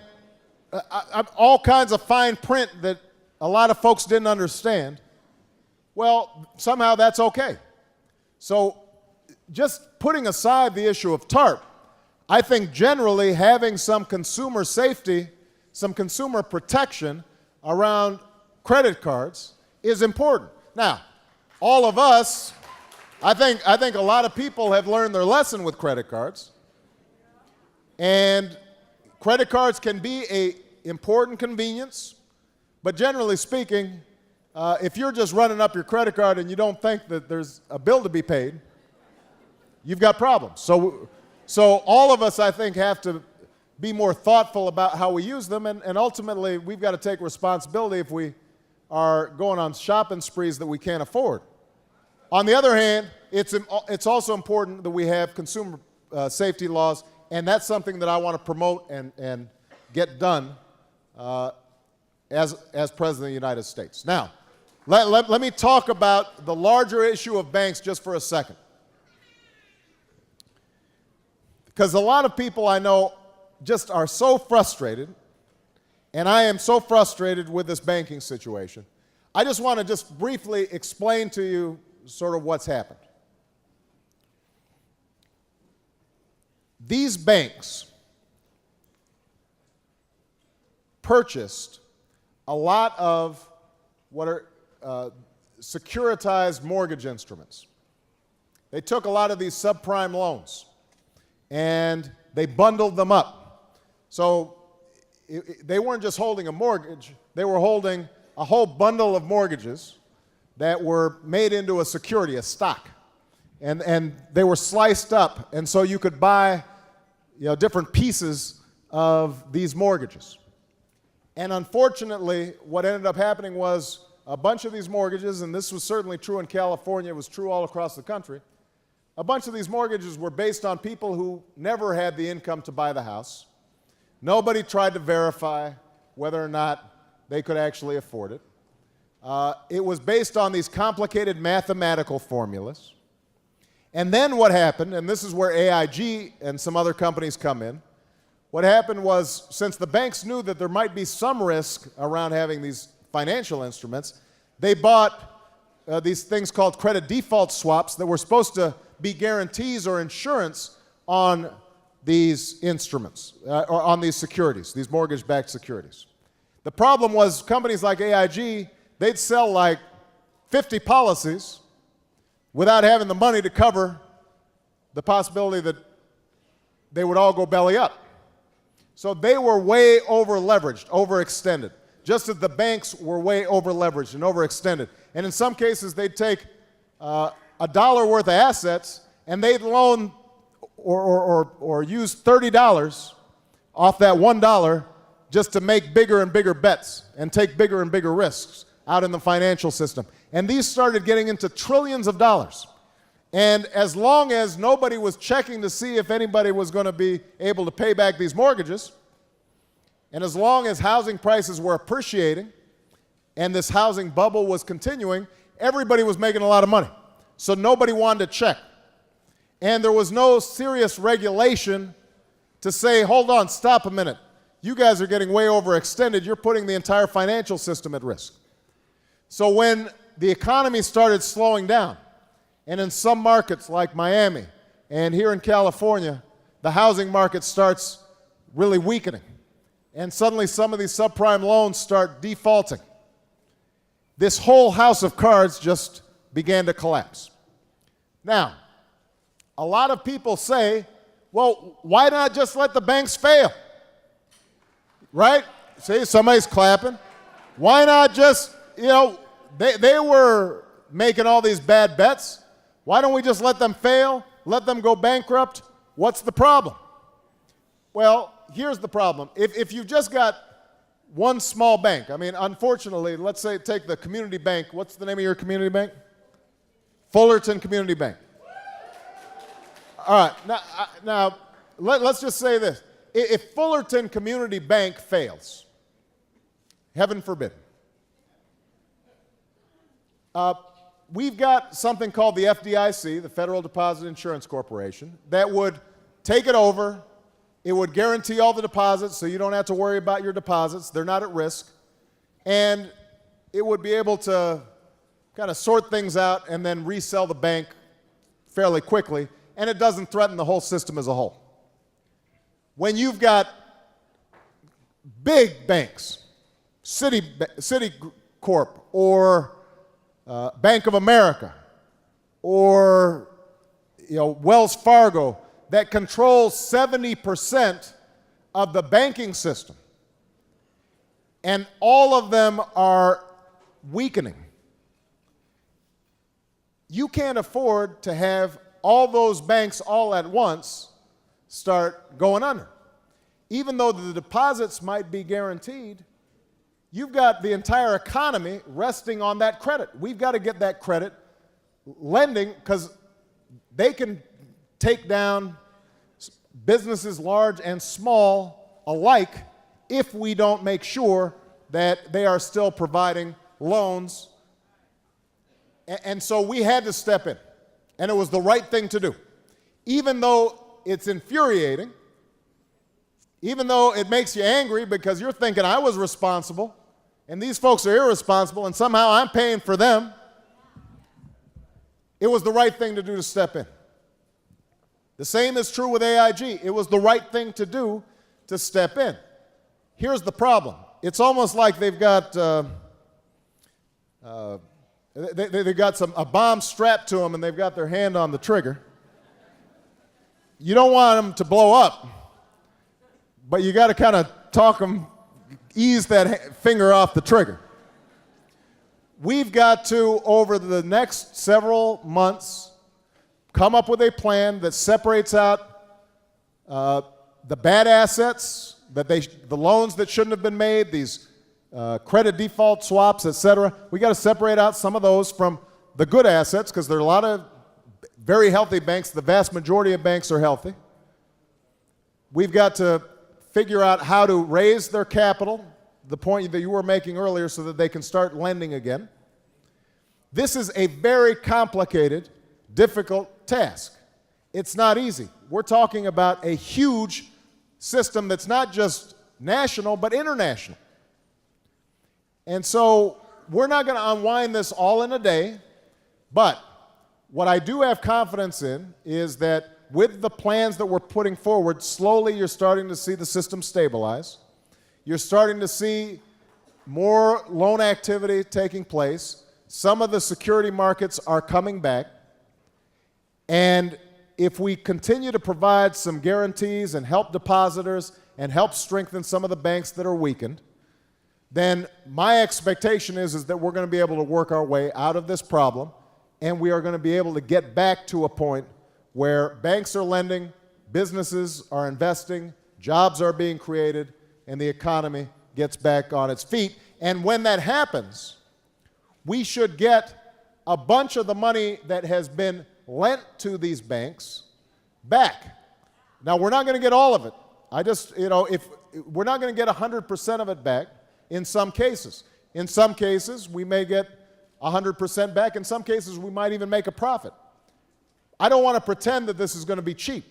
all kinds of fine print that a lot of folks didn't understand. Well, somehow that's okay. So just putting aside the issue of TARP, I think generally having some consumer safety, some consumer protection around credit cards is important. Now, all of us, I think a lot of people have learned their lesson with credit cards. And credit cards can be an important convenience, but generally speaking, if you're just running up your credit card and you don't think that there's a bill to be paid, you've got problems. So all of us, I think, have to be more thoughtful about how we use them, and ultimately, we've got to take responsibility if we are going on shopping sprees that we can't afford. On the other hand, it's also important that we have consumer safety laws, and that's something that I want to promote and get done as President of the United States. Now, let me talk about the larger issue of banks just for a second. Because a lot of people I know just are so frustrated, and I am so frustrated with this banking situation. I just want to just briefly explain to you sort of what's happened. These banks purchased a lot of what are securitized mortgage instruments. They took a lot of these subprime loans and they bundled them up. So they weren't just holding a mortgage, they were holding a whole bundle of mortgages that were made into a security, a stock. And they were sliced up, and so you could buy different pieces of these mortgages. And unfortunately, what ended up happening was a bunch of these mortgages, and this was certainly true in California, it was true all across the country, a bunch of these mortgages were based on people who never had the income to buy the house. Nobody tried to verify whether or not they could actually afford it. It was based on these complicated mathematical formulas. And then what happened, and this is where AIG and some other companies come in, what happened was, since the banks knew that there might be some risk around having these financial instruments, they bought these things called credit default swaps that were supposed to be guarantees or insurance on these instruments, or on these securities, these mortgage-backed securities. The problem was companies like AIG, they'd sell like 50 policies without having the money to cover the possibility that they would all go belly up. So they were way over-leveraged, overextended, just as the banks were way over-leveraged and overextended. And in some cases, they'd take $1 worth of assets and they'd loan or use $30 off that $1 just to make bigger and bigger bets and take bigger and bigger risks out in the financial system. And these started getting into trillions of dollars. And as long as nobody was checking to see if anybody was going to be able to pay back these mortgages, and as long as housing prices were appreciating and this housing bubble was continuing, everybody was making a lot of money. So nobody wanted to check. And there was no serious regulation to say, hold on, stop a minute. You guys are getting way overextended. You're putting the entire financial system at risk. So when the economy started slowing down, and in some markets like Miami and here in California, the housing market starts really weakening. And suddenly some of these subprime loans start defaulting. This whole house of cards just began to collapse. Now, a lot of people say, well, why not just let the banks fail? Right? See, somebody's clapping. Why not just, they were making all these bad bets. Why don't we just let them fail, let them go bankrupt? What's the problem? Well, here's the problem. If you've just got one small bank, I mean, unfortunately, let's say take the community bank. What's the name of your community bank? Fullerton Community Bank. All right, now let's just say this. If Fullerton Community Bank fails, heaven forbid, we've got something called the FDIC, the Federal Deposit Insurance Corporation, that would take it over. It would guarantee all the deposits so you don't have to worry about your deposits. They're not at risk. And it would be able to kind of sort things out and then resell the bank fairly quickly, and it doesn't threaten the whole system as a whole. When you've got big banks, Citicorp or Bank of America or Wells Fargo that controls 70% of the banking system, and all of them are weakening, you can't afford to have all those banks all at once start going under. Even though the deposits might be guaranteed, you've got the entire economy resting on that credit. We've got to get that credit lending because they can take down businesses large and small alike if we don't make sure that they are still providing loans. And so we had to step in, and it was the right thing to do. Even though it's infuriating, even though it makes you angry because you're thinking I was responsible, and these folks are irresponsible, and somehow I'm paying for them, it was the right thing to do to step in. The same is true with AIG. It was the right thing to do to step in. Here's the problem. It's almost like they've got they've got a bomb strapped to them, and they've got their hand on the trigger. You don't want them to blow up, but you got to kind of talk them, ease that finger off the trigger. We've got to, over the next several months, come up with a plan that separates out the bad assets, the loans that shouldn't have been made, these credit default swaps, et cetera. We got to separate out some of those from the good assets because there are a lot of very healthy banks. The vast majority of banks are healthy. We've got to figure out how to raise their capital, the point that you were making earlier, so that they can start lending again. This is a very complicated, difficult task. It's not easy. We're talking about a huge system that's not just national, but international. And so we're not going to unwind this all in a day, but what I do have confidence in is that with the plans that we're putting forward, slowly you're starting to see the system stabilize. You're starting to see more loan activity taking place. Some of the security markets are coming back. And if we continue to provide some guarantees and help depositors and help strengthen some of the banks that are weakened, then my expectation is that we're going to be able to work our way out of this problem, and we are going to be able to get back to a point where banks are lending, businesses are investing, jobs are being created, and the economy gets back on its feet. And when that happens, we should get a bunch of the money that has been lent to these banks back. Now, we're not going to get all of it. If we're not going to get 100% of it back in some cases. In some cases, we may get 100% back. In some cases, we might even make a profit. I don't want to pretend that this is going to be cheap.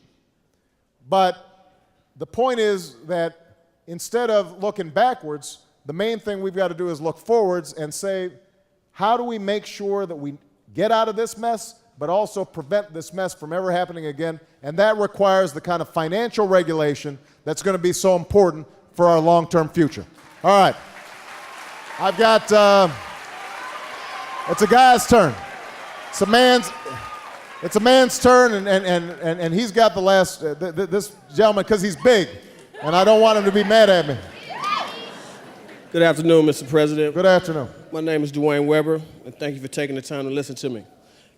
But the point is that instead of looking backwards, the main thing we've got to do is look forwards and say, how do we make sure that we get out of this mess, but also prevent this mess from ever happening again? And that requires the kind of financial regulation that's going to be so important for our long-term future. All right. I've got, it's a guy's turn. It's a man's turn, and he's got the last, this gentleman, because he's big, and I don't want him to be mad at me. Good afternoon, Mr. President. Good afternoon. My name is Dwayne Weber, and thank you for taking the time to listen to me.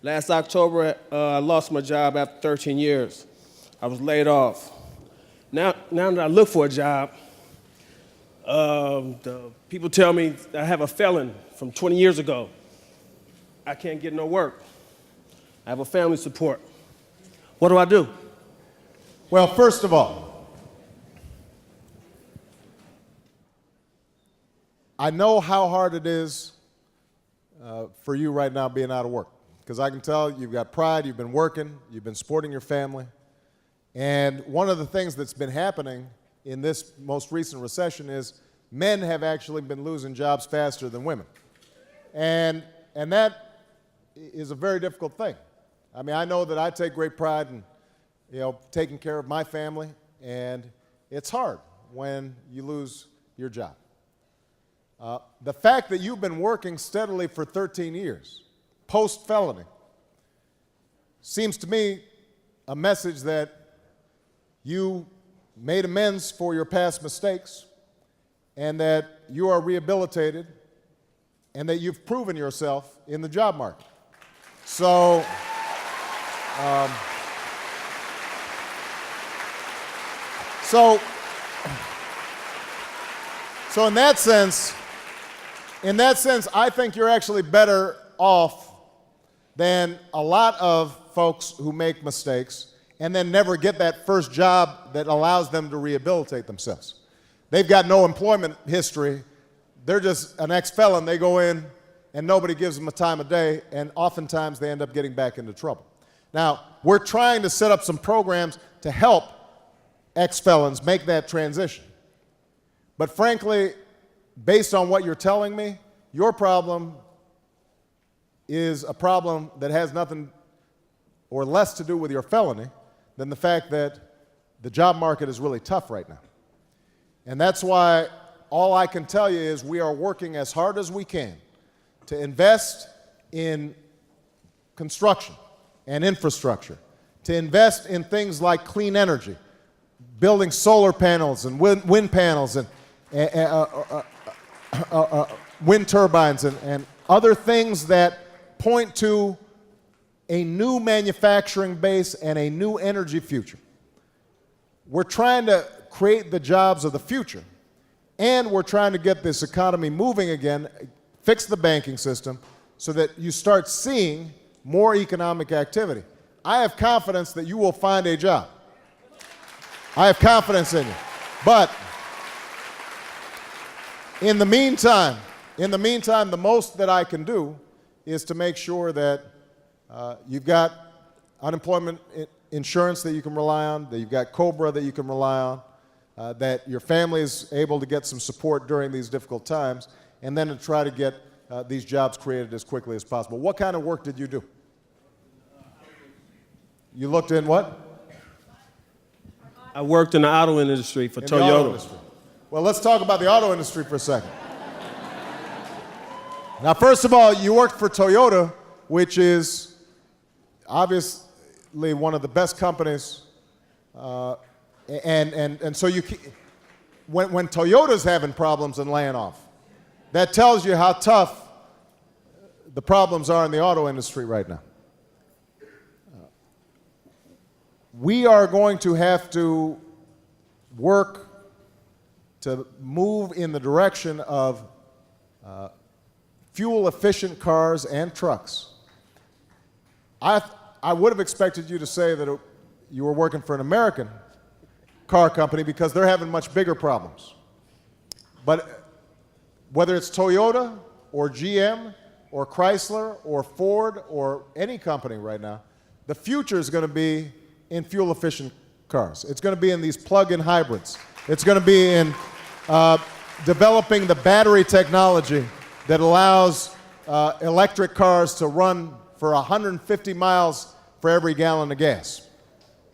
Last October, I lost my job after 13 years. I was laid off. Now that I look for a job, the people tell me I have a felon from 20 years ago. I can't get no work. I have a family support. What do I do? Well, first of all, I know how hard it is for you right now being out of work, because I can tell you've got pride, you've been working, you've been supporting your family. And one of the things that's been happening in this most recent recession is men have actually been losing jobs faster than women. And that is a very difficult thing. I mean, I know that I take great pride in, taking care of my family, and it's hard when you lose your job. The fact that you've been working steadily for 13 years, post-felony, seems to me a message that you made amends for your past mistakes, and that you are rehabilitated, and that you've proven yourself in the job market. So, so in that sense, I think you're actually better off than a lot of folks who make mistakes and then never get that first job that allows them to rehabilitate themselves. They've got no employment history. They're just an ex-felon. They go in and nobody gives them a time of day, and oftentimes they end up getting back into trouble. Now, we're trying to set up some programs to help ex-felons make that transition. But frankly, based on what you're telling me, your problem is a problem that has nothing or less to do with your felony than the fact that the job market is really tough right now. And that's why all I can tell you is we are working as hard as we can to invest in construction and infrastructure, to invest in things like clean energy, building solar panels and wind panels and wind turbines and other things that point to a new manufacturing base and a new energy future. We're trying to create the jobs of the future, and we're trying to get this economy moving again, fix the banking system so that you start seeing more economic activity. I have confidence that you will find a job. I have confidence in you. But in the meantime, the most that I can do is to make sure that you've got unemployment insurance that you can rely on, that you've got COBRA that you can rely on, that your family is able to get some support during these difficult times, and then to try to get these jobs created as quickly as possible. What kind of work did you do? You looked in what? I worked in the auto industry for In Toyota. the auto industry. Well, let's talk about the auto industry for a second. Now, first of all, you worked for Toyota, which is obviously one of the best companies, and so when Toyota's having problems and laying off, that tells you how tough the problems are in the auto industry right now. We are going to have to work to move in the direction of fuel-efficient cars and trucks. I would have expected you to say that you were working for an American car company because they're having much bigger problems. But whether it's Toyota or GM or Chrysler or Ford or any company right now, the future is going to be in fuel-efficient cars. It's going to be in these plug-in hybrids. It's going to be in developing the battery technology that allows electric cars to run for 150 miles for every gallon of gas.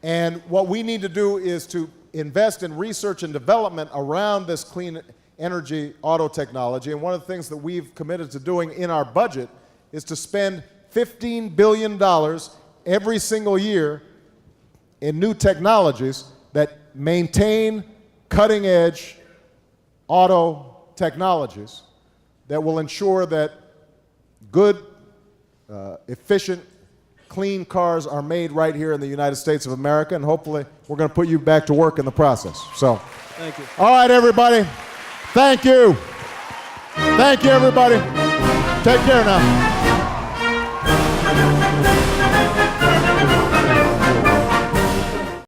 And what we need to do is to invest in research and development around this clean energy auto technology. And one of the things that we've committed to doing in our budget is to spend $15 billion every single year in new technologies that maintain cutting-edge auto technologies that will ensure that good, efficient, clean cars are made right here in the United States of America, and hopefully we're going to put you back to work in the process. So, Thank you. all right, everybody. Thank you. Thank you, everybody. Take care now.